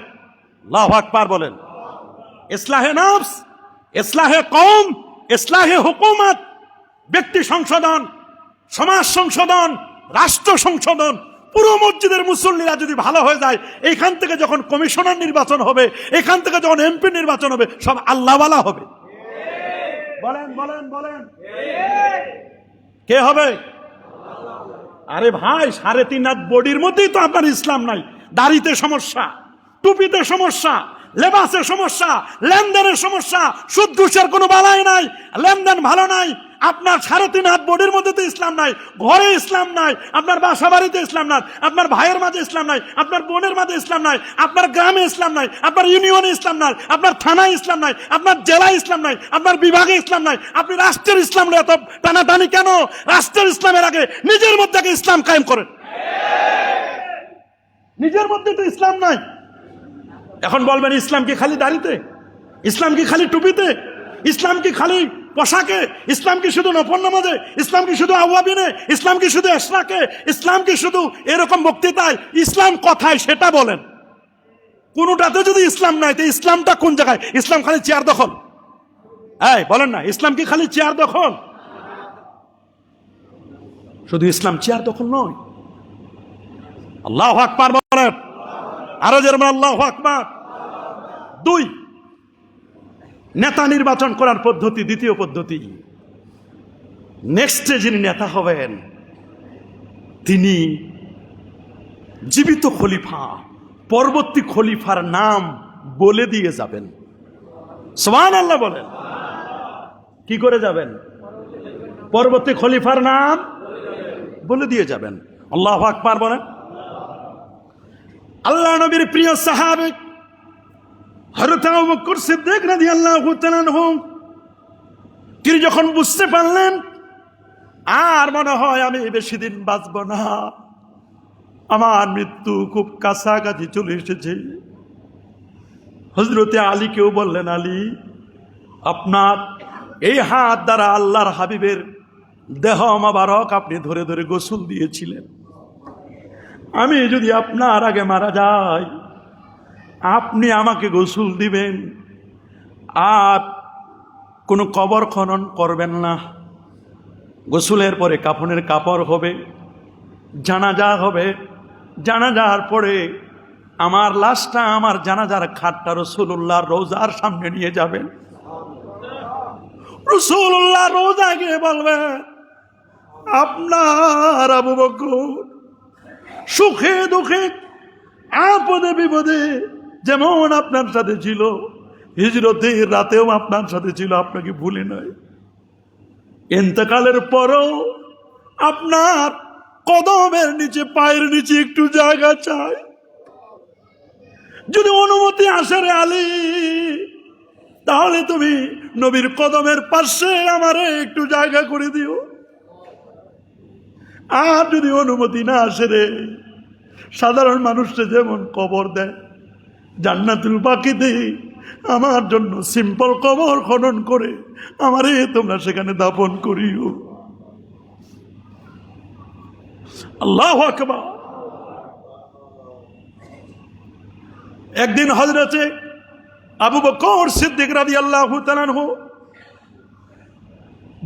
Speaker 1: আল্লাহু আকবার বলেন। ইসলাহে নফস, ইসলাহে কওম, ইসলাহে হুকুমত, ব্যক্তি সংশোধন, সমাজ সংশোধন, রাষ্ট্র সংশোধন। পুরো মসজিদের মুসল্লিরা যদি ভালো হয়ে যায়, এখান থেকে যখন কমিশনার নির্বাচন হবে, এখান থেকে যখন এমপি নির্বাচন হবে, সব আল্লাহওয়ালা হবে। বলেন বলেন বলেন, কে হবে? আরে ভাই, 3.5 হাত বডির মধ্যেই তো আপনার ইসলাম নাই। দাড়িতে সমস্যা, টুপিতে সমস্যা, লেবাসের সমস্যা, লেনদেনের সমস্যা, সুদ ঘুষের কোনো বালাই নাই, লেনদেন ভালো নাই। আপনার 3.5 হাত বডির মধ্যে তো ইসলাম নাই, ঘরে ইসলাম নাই, আপনার বাসা বাড়িতে ইসলাম নাই, আপনার ভাইয়ের মাঝে ইসলাম নাই, আপনার বোনের মাঝে ইসলাম নাই, আপনার গ্রামে ইসলাম নাই, আপনার ইউনিয়নে ইসলাম নাই, আপনার থানায় ইসলাম নাই, আপনার জেলায় ইসলাম নাই, আপনার বিভাগে ইসলাম নাই। আপনি রাষ্ট্রের ইসলাম এত টানাটানি কেন? রাষ্ট্রের ইসলামের আগে নিজের মধ্যে ইসলাম কায়েম করেন। নিজের মধ্যে তো ইসলাম নাই। এখন বলবেন ইসলাম কি খালি দাড়িতে? ইসলাম কি খালি টুপিতে? ইসলাম কি খালি পোশাকে? ইসলাম কি শুধু নফল নামাজে? ইসলাম কি শুধু আওয়াবিনে? ইসলাম কি শুধু এশরাকে? ইসলাম কি শুধু এরকম বক্তৃতায়? ইসলাম কথায় সেটা বলেন। কোনটাতে যদি ইসলাম নাই, তো ইসলামটা কোন জায়গায়? ইসলাম খালি চেয়ার দখল? এই বলেন না, ইসলাম কি খালি চেয়ার দখল? শুধু ইসলাম চেয়ার দখল নয়। আল্লাহু আকবার বলেন। আরো যেরকম আল্লাহু আকবার। 2, নেতা নির্বাচন করার পদ্ধতি। দ্বিতীয় পদ্ধতি, নেক্সটে যিনি নেতা হবেন তিনি জীবিত খলিফা, পরবর্তী খলিফার নাম বলে দিয়ে যাবেন। সুবহানাল্লাহ বলেন। কি করে যাবেন? পরবর্তী খলিফার নাম বলে দিয়ে যাবেন। আল্লাহু আকবার বলেন। আল্লাহ নবীর প্রিয় সাহাবী হযরত আবু বকর সিদ্দিক রাদিয়াল্লাহু তাআলা আনহু তিনি যখন বুঝতে পারলেন আর মনে হয় আমি বেশি দিন বাঁচব না, আমার মৃত্যু খুব কাছাকাছি চলে এসেছে, হযরতে আলীকেও বললেন, আলী, আপনার এই হাত দ্বারা আল্লাহর হাবিবের দেহ মোবারক আপনি ধরে ধরে গোসল দিয়েছিলেন। আমি যদি আপনার আগে মারা যাই, আপনি আমাকে গোসল দিবেন, আর কোনো কবর খনন করবেন না। গোসলের পরে কাফনের কাপড় হবে, জানাজা হবে, জানাজার পরে আমার লাশটা, আমার জানাজার খাটটা রাসূলুল্লাহর রওজার সামনে নিয়ে যাবেন। রাসূলুল্লাহ রওজা গিয়ে বলবেন, আপনার আবু বকর সুখে দুঃখে আপদে বিপদে যেমন আপনার সাথে ছিল, হিজরতের রাতেও আপনার সাথে ছিল, আপনাকে ভুলে নাই। ইন্তেকালের পরও আপনার কদমের নিচে, পায়ের নিচে একটু জায়গা চাই। যদি অনুমতি আসে রে আলী, তাহলে তুমি নবীর কদমের পাশে আমারে একটু জায়গা করে দিও। আর যদি অনুমতি না আসে রে, সাধারণ মানুষরা যেমন কবর দেয়, জান্নাতুল বাকিতে আমার জন্য সিম্পল কবর খনন করে আমারে তোমরা সেখানে দাফন করিও। আল্লাহু আকবার। একদিন হযরতে আবু বকর সিদ্দিক রাদিয়াল্লাহু তাআলা আনহু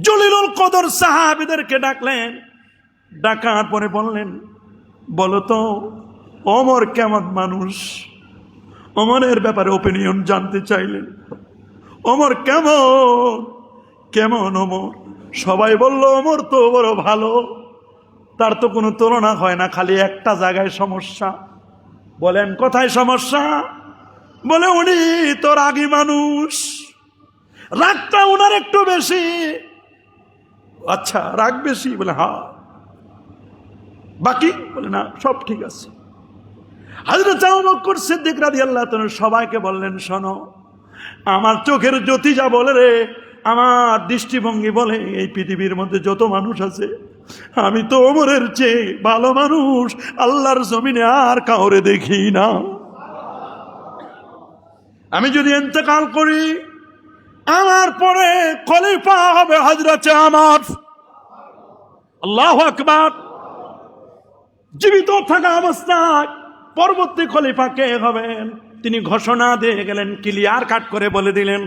Speaker 1: জলিলুল কদর সাহাবীদেরকে ডাকলেন। ডাকার পরে বললেন, বলো তো ওমর কেমন মানুষ? ওমরের ব্যাপারে ওপিনিয়ন জানতে চাইলেন। ওমর কেমন কেমন ওমর? সবাই বলল ওমর তো বড় ভালো, তার তো কোনো তুলনা হয় না, খালি একটা জায়গায় সমস্যা। বলেন কোথায় সমস্যা? বলে উনি তো রাগী মানুষ, রাগটা উনার একটু বেশি। আচ্ছা রাগ বেশি? বলে হ্যাঁ। বাকি? বলে না, সব ঠিক আছে। হযরত আবু বকর সিদ্দিক রাদিয়াল্লাহু তাআলা সবাইকে বললেন, শোনো, আমার চোখের জ্যোতি যা বলে রে, আমার দৃষ্টিভঙ্গি বলে, এই পৃথিবীর মধ্যে যত মানুষ আছে, আমি তো ওমরের চেয়ে ভালো মানুষ আল্লাহর জমিনে আর কাউরে দেখি না। আমি যদি ইন্তেকাল করি, আমার পরে খলিফা হবে হযরত ওমর। আল্লাহু আকবার। জীবিত থাকা অবস্থায় পরবর্তী খলিফা কে হবেন তিনি ঘোষণা দিয়ে গেলেন, ক্লিয়ার কাট করে বলে দিলেন।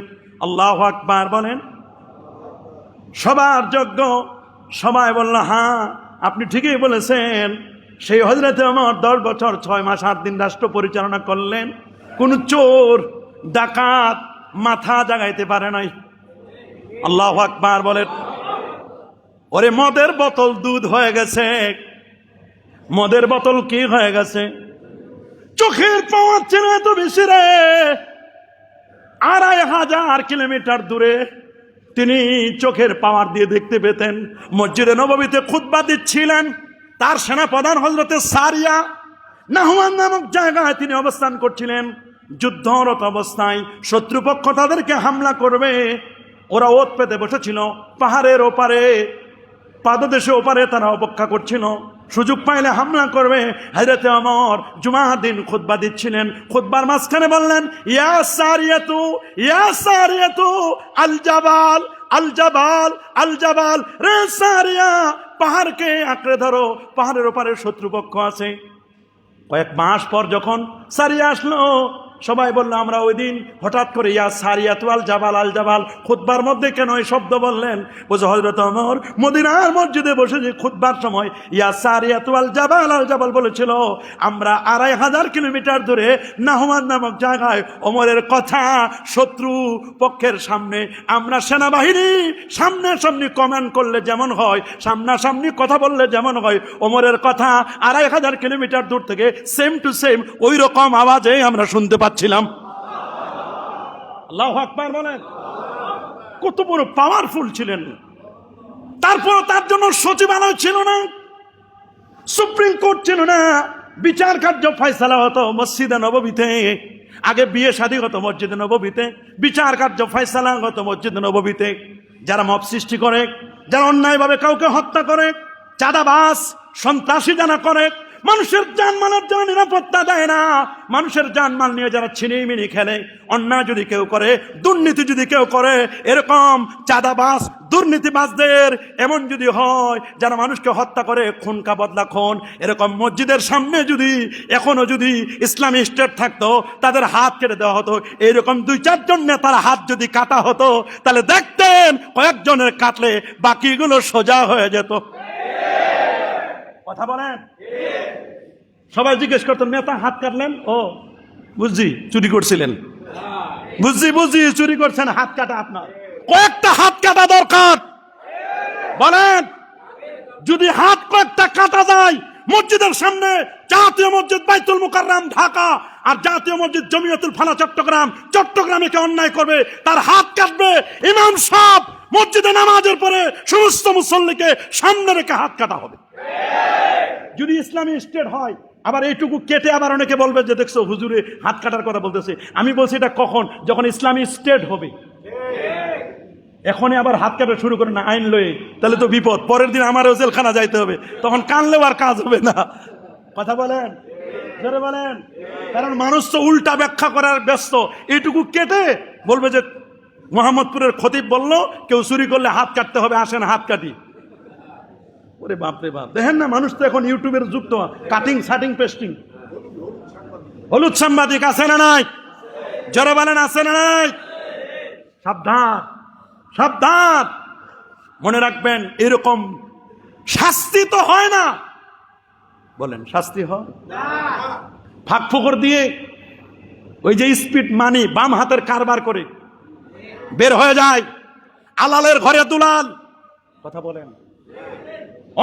Speaker 1: আল্লাহু আকবার বলেন। সবার যোগ্য। সবাই বলল হ্যাঁ আপনি ঠিকই বলেছেন। সেই হযরত ওমর 10 বছর 6 মাস 8 দিন রাষ্ট্র পরিচালনা করলেন। কোন চোর ডাকাত মাথা জাগাইতে পারে নাই। আল্লাহু আকবার বলেন। ওরে মদের বোতল দুধ হয়ে গেছে, মদের বোতল কি হয়ে গেছে? চোখের পাওয়ার ছিল এত বেশি রে, 2500 কিলোমিটার দূরে তিনি চোখের পাওয়ার দিয়ে দেখতে পেতেন। মসজিদে নববীতে খুতবা দিচ্ছিলেন, তার সেনাপ্রধান হযরতে সারিয়া নাহওয়ান নামক জায়গায় তিনি অবস্থান করছিলেন। যুদ্ধরত অবস্থায় শত্রুপক্ষ তাদেরকে হামলা করবে, ওরা ওত পেতে বসেছিল পাহাড়ের ওপারে, পাদদেশে ওপারে তারা অপেক্ষা করছিল, সুযোগ পাইলে হামলা করবে। হযরত ওমর জুমার দিন খুতবা দিচ্ছিলেন, খুতবার মাঝখানে বললেন, ইয়া সারিয়াতু, ইয়া সারিয়াতু, আল জাবাল, আল জাবাল, আল জাবাল, রে সারিয়া, পাহাড়কে আঁকড়ে ধরো, পাহাড়ের ওপারে শত্রুপক্ষ আছে। কয়েক মাস পর যখন সারিয়া আসলো, সবাই বললো আমরা ওই দিন হঠাৎ করে ইয়া সারিয়াতু আল জাবাল, আল জাবাল, খুতবার মধ্যে কেন এই শব্দ বললেন? বলছে হযরত ওমর মদিনার মসজিদে বসে যে খুতবার সময় ইয়া সারিয়াতু আল জাবাল, আল জাবাল বলেছিল, আমরা 2500 কিলোমিটার দূরে নাহওয়ান নামক জায়গায় ওমরের কথা শত্রু পক্ষের সামনে, আমরা সেনাবাহিনী সামনাসামনি কমান্ড করলে যেমন হয়, সামনাসামনি কথা বললে যেমন হয়, ওমরের কথা 2500 কিলোমিটার দূর থেকে সেম টু সেম ওই রকম আওয়াজে আমরা শুনতে পাচ্ছিলাম। আল্লাহু আকবার বলেন। কত বড় পাওয়ারফুল ছিলেন। তারপর তার জন্য সচিবালয় ছিল না, সুপ্রিম কোর্ট ছিল না, বিচার কার্য ফয়সালা হতো মসজিদে নববীতে। আগে বিয়ে শাদী হতো মসজিদে নববীতে, বিচার কার্য ফয়সালা হতো মসজিদে নববীতে। যারা মব সৃষ্টি করে, যারা অন্যায়ভাবে কাউকে হত্যা করে, চাঁদাবাজ সন্ত্রাসী যারা করে, মানুষের জানমালের যারা নিরাপত্তা দেয় না, মানুষের জানমাল নিয়ে যারা ছিনিমিনি খেলে, অন্যায় যদি কেউ করে, দুর্নীতি যদি কেউ করে, এরকম চাঁদাবাজ দুর্নীতিবাজদের এমন যদি হয় যারা মানুষকে হত্যা করে, খুনকা বদলা খুন, এরকম মসজিদের সামনে যদি এখনো যদি ইসলামী স্টেট থাকতো, তাদের হাত কেটে দেওয়া হতো। এইরকম 2-4 জন নেতার হাত যদি কাটা হতো, তাহলে দেখতেন কয়েকজনের কাটলে বাকিগুলো সোজা হয়ে যেত। কথা বলেন। সবাই জিজ্ঞেস করতো নেতা হাত কাটলেন, ও বুঝছি চুরি করছিলেন, বুঝছি চুরি করছেন, হাত কাটা আপনার। কয়েকটা হাত কাটা দরকার। বলেন যদি হাত কয়েকটা কাটা যায় মসজিদের সামনে, জাতীয় মসজিদ বাইতুল মুকাররম ঢাকা আর জাতীয় মসজিদ জমিয়তুল ফালাহ চট্টগ্রামে কে অন্যায় করবে তার হাত কাটবে ইমাম সাহেব। মসজিদে নামাজের পরে সমস্ত মুসল্লিকে সামনে রেখে হাত কাটা হবে। যদি ইসলামী স্টেট হয়, আবার এইটুকু কেটে আবার অনেকে বলবে যে দেখছো হুজুরে হাত কাটার কথা বলতেছে। আমি বলছি এটা কখন? যখন ইসলামী স্টেট হবে। এখনই আবার হাত কাটা শুরু করে না আইন লয়ে, তাহলে তো বিপদ। পরের দিন আমারও জেলখানা যাইতে হবে, তখন কানলেও আর কাজ হবে না। কথা বলেন, জোরে বলেন। কারণ মানুষ তো উল্টা ব্যাখ্যা করার ব্যস্ত। এইটুকু কেটে বলবে যে মোহাম্মদপুরের খতিব বলল কেউ চুরি করলে হাত কাটতে হবে, আসেন হাত কাটি। ওরে বাপরে বাপ, দেখেন না মানুষ তো এখন ইউটিউবের যুগ, তো কাটিং সাটিং পেস্টিং। হলুদ সাংবাদিক আছে না নাই? জোরে বলেন আছে না নাই? সাবধান সাবধান। মনে রাখবেন এরকম শাস্তি তো হয় না, বলেন শাস্তি হয়? ফাঁক ফোকর দিয়ে ওই যে স্পিড মানি বাম হাতের কারবার করে বের হয়ে যায়, আলালের ঘরে দুলাল। কথা বলেন।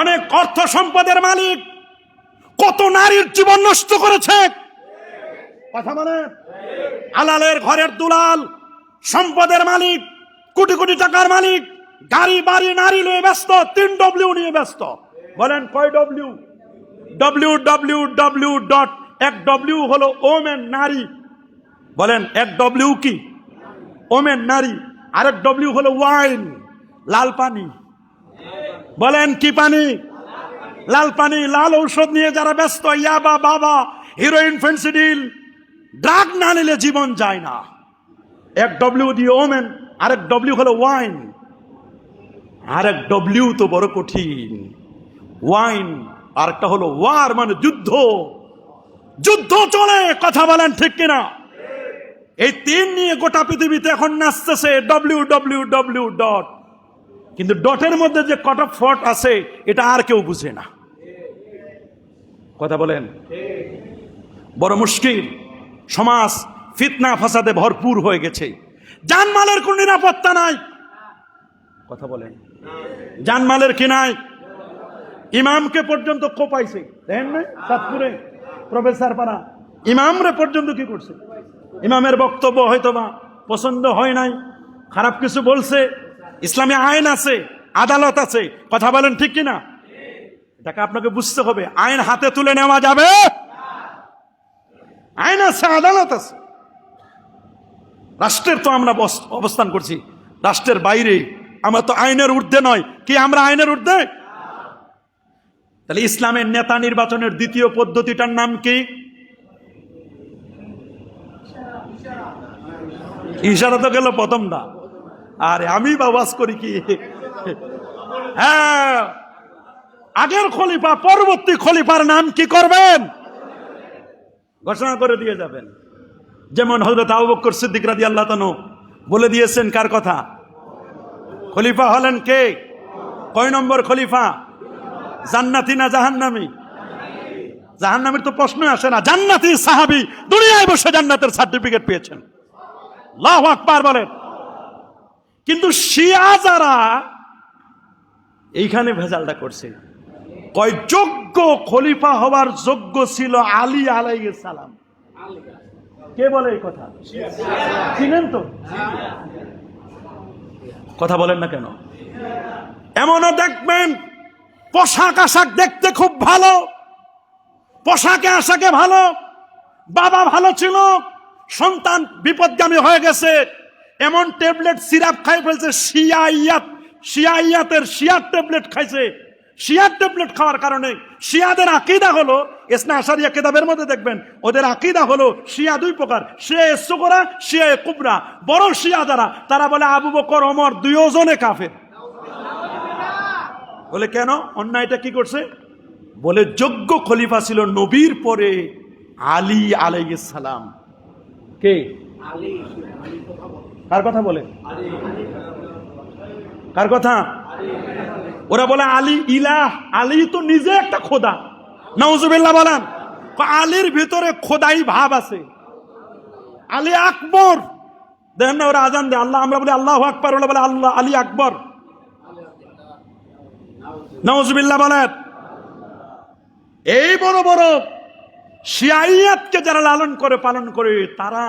Speaker 1: অনেক অর্থ সম্পদের মালিক কত নারীর জীবন নষ্ট করেছে। কথা বলেন। আলালের ঘরের দুলাল, সম্পদের মালিক, কোটি কোটি টাকার মালিক, গাড়ি বাড়ি নারী নিয়ে ব্যস্ত, 3 ডব্লিউ নিয়ে ব্যস্ত। বলেন কয় ডব্লিউ? www. এক ডব্লিউ হলো ওমেন, নারী। বলেন এক ডব্লিউ কি? ওমেন, নারী। আরেক ডব্লিউ হলো ওয়াইন, লাল পানি। বলেন কি পানি? লাল পানি। লাল ঔষধ নিয়ে যারা ব্যস্ত, ইয়াবা, বাবা, হিরোইন, ফেন্সিডিল, ড্রাগ না নিলে জীবন যায় না। এক ডব্লিউ দিয়ে ওমেন, আরেক ডব্লিউ হলো ওয়াইন। আরেক ডব্লিউ তো বড় কঠিন, ওয়াইন। আরেকটা হলো ওয়ার, মানে যুদ্ধ। যুদ্ধ চলে। কথা বলেন ঠিক কিনা? এই 3 নিয়ে গোটা পৃথিবীতে এখন নাচতেছে www. কিন্তু ডটের মধ্যে যে কট অফ ফট আছে এটা আর কেউ বুঝে না। কথা বলেন। বড় মুশকিল। সমাজ ফিতনা ফাসাদে ভরপুর হয়ে গেছে। জানমালের কোন নিরাপত্তা নাই। কথা বলেন। জানমালের কি নাই? ইমামকে পর্যন্ত কোপাইছে, দেখেন না? চাঁদপুরে প্রফেসর পাড়া ইমামরে পর্যন্ত কি করছে? ইমামের বক্তব্য হয়তোবা পছন্দ হয় নাই, খারাপ কিছু বলছে। ইসলামী আইন আছে, আদালত আছে। কথা বলেন ঠিক কিনা? এটাকে আপনাকে বুঝতে হবে। আইন হাতে তুলে নেওয়া যাবে? আইন আছে, আদালত আছে। রাষ্ট্রের তো আমরা অবস্থান করছি, রাষ্ট্রের বাইরে। আমরা তো আইনের ঊর্ধ্বে নয়। কি আমরা আইনের ঊর্ধ্বে? তাহলে ইসলামের নেতা নির্বাচনের দ্বিতীয় পদ্ধতিটার নাম কি? ইশারা তো গেল প্রথমটা। আরে আমি বাবাস করি কি? হ্যাঁ, আগের খলিফা পরবর্তী খলিফার নাম কি করবেন? ঘোষণা করে দিয়ে যাবেন। যেমন হযরত আবু বকর সিদ্দিক রাদিয়াল্লাহু তাআলা বলে দিয়েছেন কার কথা? খলিফা হলেন কে? কয় নম্বর খলিফা? জান্নাতি না জাহান্নামী? জাহান্নামীর তো প্রশ্নই আসে না। জান্নাতি সাহাবী, দুনিয়ায় বসে জান্নাতের সার্টিফিকেট পেয়েছেন। আল্লাহু আকবার বলেন। কিন্তু শিয়া যারা এইখানে ভেজালটা করছে, কয় যোগ্য খলিফা হওয়ার যোগ্য ছিল আলী আলাইহিস সালাম। কে বলে এই কথা? চিনেন তো? কথা বলেন না কেন? এমনও দেখবেন পোশাক আশাক দেখতে খুব ভালো, পোশাকে আশাকে ভালো, বাবা ভালো ছিল, সন্তান বিপদগামী হয়ে গেছে, এমন ট্যাবলেট সিরাপ খাই ফেলছে, শিয়াইয়াতের শিয়ার ট্যাবলেট খাইছে। শিয়ার ট্যাবলেট খাওয়ার কারণে শিয়াদের আকীদা হলো, ইসনা আশারিয়া কিতাবের মধ্যে দেখবেন ওদের আকীদা হলো শিয়া 2 প্রকার, শিয়া সুগরা, শিয়া কুবরা। বড় শিয়া যারা, তারা বলে আবু বকর ওমর দুইজনে কাফের। বলে কেন? অন্যায়টা কি করছে? বলে যোগ্য খলিফা ছিল নবীর পরে আলী আলাইহিস সালাম। কে? আলী। কার কথা বলে? কার কথা? ওরা বলে আলী ইলাহ। আলী তো নিজে একটা খোদা। নাউজুবিল্লাহ বলেন। আলীর ভিতরে খোদাই ভাব আছে। আলী আকবর। দেখেন না ওরা আজান দেয় আল্লাহ, আমরা বলি আল্লাহু আকবার, ওরা বলে আল্লাহ আলী আকবর। নাউজুবিল্লাহ বলেন। এই বড় বড় শিয়াইয়াতকে যারা লালন করে পালন করে, তারা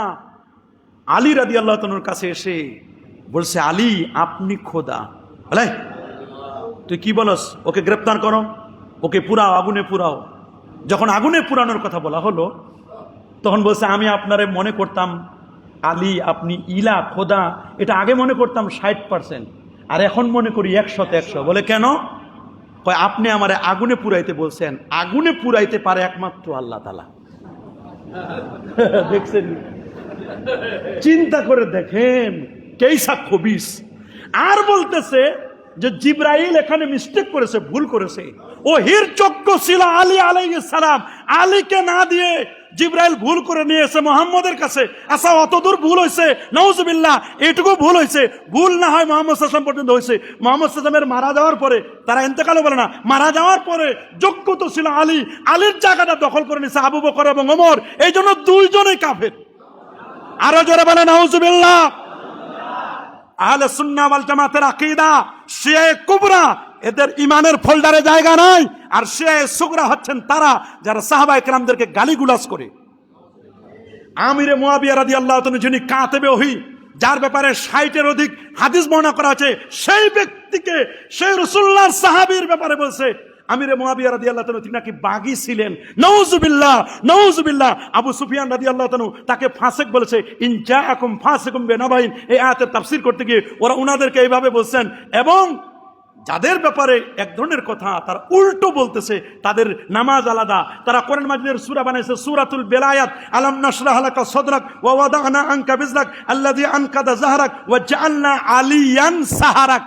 Speaker 1: আলী রাদিয়াল্লাহু তাআলার কাছে এসে বলছে, আলী আপনি খোদা। বলে তুই কি বলস? ওকে গ্রেপ্তার করো, ওকে পুরাও, আগুনে পুরাও। যখন আগুনে পুরানোর কথা বলা হলো, তখন বলছে আমি আপনারে মনে করতাম আলী আপনি ইলা, খোদা, এটা আগে মনে করতাম 60%, আর এখন মনে করি 100-100। বলে কেন? কয় আপনি আমারে আগুনে পুরাইতে বলছেন, আগুনে পুরাইতে পারে একমাত্র আল্লাহ তাআলা। দেখছেন? চিন্তা করে দেখেন কেইসা খবিস। আর বলতেছে যে জিবরাইল এখানে মিস্টেক করেছে, ভুল করেছে। ওহির যোগ্য ছিল আলী আলাইহিস সালাম। আলীকে না দিয়ে
Speaker 2: জিবরাইল ভুল করে নিয়ে এসে মোহাম্মদের কাছে, আচ্ছা অতদূর ভুল হয়েছে, নাউজুবিল্লাহ, এইটুকু ভুল হয়েছে, ভুল না হয় মোহাম্মদ সাল্লাল্লাহু পর্যন্ত হয়েছে। মোহাম্মদ সাল্লামের মারা যাওয়ার পরে, তারা ইন্তেকালও বলে না, মারা যাওয়ার পরে যোগ্য তো ছিল আলী, আলীর জায়গাটা দখল করে নিয়েছে আবু বকর এবং ওমর, এই জন্য দুইজনেই কাফের। আরো জোরে বলে নাউজুবিল্লাহ। আহলে সুন্নাহ ওয়াল জামাতের আকীদা শিয়া কুবরা, এদের ইমানের ফোল্ডারে জায়গা নাই। আর শিয়া সুগরা হচ্ছেন তারা যারা সাহাবায়ে কেরামদেরকে গালিগুলাজ করে। আমিরে মুয়াবিয়া রাদিয়াল্লাহু তাআলা যিনি কাতেবে ওহী, যার ব্যাপারে ৬০-এর অধিক হাদিস বর্ণনা করা আছে, সেই ব্যক্তিকে সেই রাসূলুল্লাহর সাহাবীর ব্যাপারে বলছে আমিরে মুয়াবিয়া রাদিয়াল্লাহু তাআলা তিনি নাকি বাগী ছিলেন। নাউজুবিল্লাহ, নাউজুবিল্লাহ। আবু সুফিয়ান রাদিয়াল্লাহু তাআলা তাকে ফাসিক বলেছে। ইন জাআকুম ফাসিকুম বিনাবাইন, এই আয়াতের তাফসীর করতে গিয়ে ওরা উনাদেরকে এইভাবে বলছেন। এবং যাদের ব্যাপারে এক ধরনের কথা তারা উল্টো বলতেছে, তাদের নামাজ আলাদা, তারা কোরআন মাজিদের সূরা বানাইছে সূরাতুল বেলায়াত, আলাম নাশরাহ লাকা সাদরাক ওয়া ওয়াদানা আনকা বিজরাক আল্লাযী আনকাদা যাহরাক ওয়া জাআলনা আলিয়ান সাহারাক।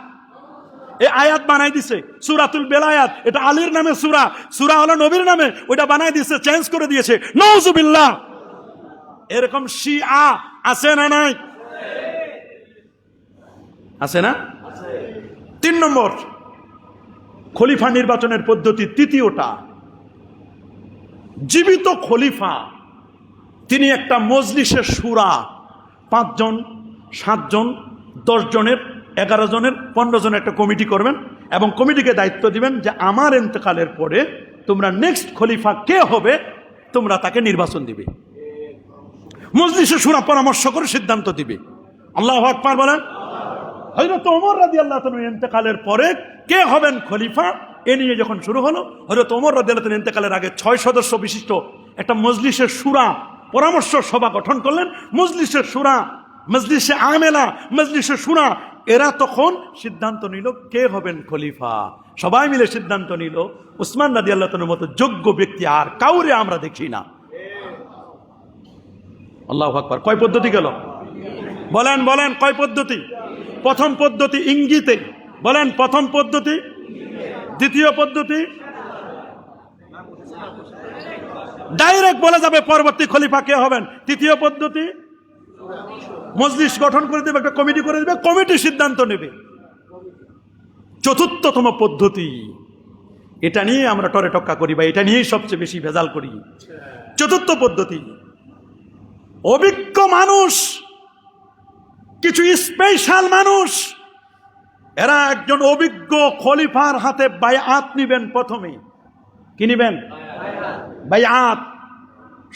Speaker 2: এই আয়াত বানাই দিছে সূরাতুল বেলায়াত, এটা আলীর নামে সূরা, সূরা হলো নবীর নামে, ওইটা বানাই দিছে, চেঞ্জ করে দিয়েছে। নাউজুবিল্লাহ। এরকম শিয়া আছে না নাই? আছে না? ৩ নম্বর, খলিফা নির্বাচনের পদ্ধতি তৃতীয়টা, জীবিত খলিফা তিনি একটা মজলিসের শুরা, ৫ জন, ৭ জন, ১০ জনের, ১১ জনের, ১৫ জনের একটা কমিটি করবেন এবং কমিটিকে দায়িত্ব দিবেন যে আমার ইন্তেকালের পরে তোমরা নেক্সট খলিফা কে হবে তোমরা তাকে নির্বাচন দিবে। মজলিসে শুরা পরামর্শ করে সিদ্ধান্ত দিবে। আল্লাহু আকবার বলেন। হযরত ওমর রাদিয়াল্লাহু তাআলা ইন্তেকালের পরে কে হবেন খলিফা, এ নিয়ে যখন শুরু হলো, হযরত ওমর রাদিয়াল্লাহু তাআলা ইন্তেকালের আগে ৬ সদস্য বিশিষ্ট একটা মজলিসের শুরা পরামর্শ সভা গঠন করলেন। মজলিসের শুরা, মজলিসে আমেলা, মজলিসে শুরা, এরা তখন সিদ্ধান্ত নিল কে হবেন খলিফা। সবাই মিলে সিদ্ধান্ত নিল উসমান রাদিয়াল্লাহু তাআলার মতো যোগ্য ব্যক্তি আর কাউরে আমরা দেখি না। আল্লাহু আকবার। কয় পদ্ধতি গেল? বলেন বলেন, কয় পদ্ধতি? প্রথম পদ্ধতি ইঙ্গিতে, বলেন প্রথম পদ্ধতি। দ্বিতীয় পদ্ধতি ডাইরেক্ট বলে যাবে পরবর্তী খলিফা কে হবেন। তৃতীয় পদ্ধতি মজলিস গঠন করে দেবে, একটা কমিটি করে দেবে, কমিটি সিদ্ধান্ত নেবে। চতুর্থতম পদ্ধতি, এটা নিয়ে আমরা টরে টক্কা করি বা এটা নিয়েই সবচেয়ে বেশি ভেজাল করি। চতুর্থ পদ্ধতি, অভিজ্ঞ মানুষ, কিছু স্পেশাল মানুষ, এরা একজন অভিজ্ঞ খলিফার হাতে বায়াত নিবেন। প্রথমে কি নিবেন? বায়াত,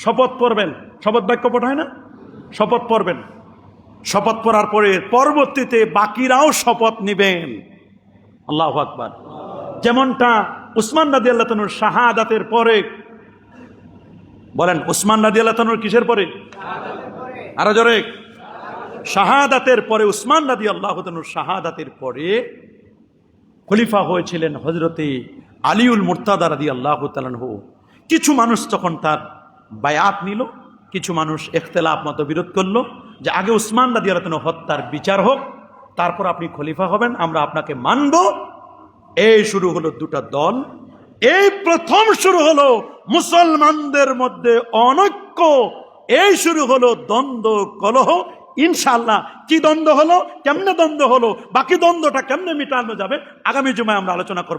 Speaker 2: শপথ পড়বেন। শপথ বাক্য পাঠ হয় না? শপথ পড়বেন। শপথ পড়ার পরে পরবর্তীতে বাকিরাও শপথ নিবেন। আল্লাহু আকবার। যেমনটা উসমান রাদিয়াল্লাহু তাআলার শাহাদাতের পরে, বলেন উসমান রাদিয়াল্লাহু তাআলার কিসের পরে? আরো জোরে। শাহাদাতের পরে, উসমান রাদিয়াল্লাহু তাআলার শাহাদাতের পরে খলিফা হয়েছিলেন হযরতে আলীউল মুরতাদা রাদিয়াল্লাহু তাআলা আনহু। কিছু মানুষ তখন তার বায়াত নিল, কিছু মানুষ ইখতিলাফ মতবিরোধ করলো যে আগে উসমান রাদিয়াল্লাহু তাআলা হত্যার বিচার হোক, তারপর আপনি খলিফা হবেন, আমরা আপনাকে মানব। এই শুরু হলো দুটা দল। এই প্রথম শুরু হলো মুসলমানদের মধ্যে অনৈক্য, এই শুরু হলো দ্বন্দ্ব, কলহ। ইনশাআল্লাহ কি দ্বন্দ্ব হলো, কেমনে দ্বন্দ্ব হলো, বাকি দ্বন্দ্বটা কেমনে মিটানো যাবে, আগামী জুমায় আমরা আলোচনা করব।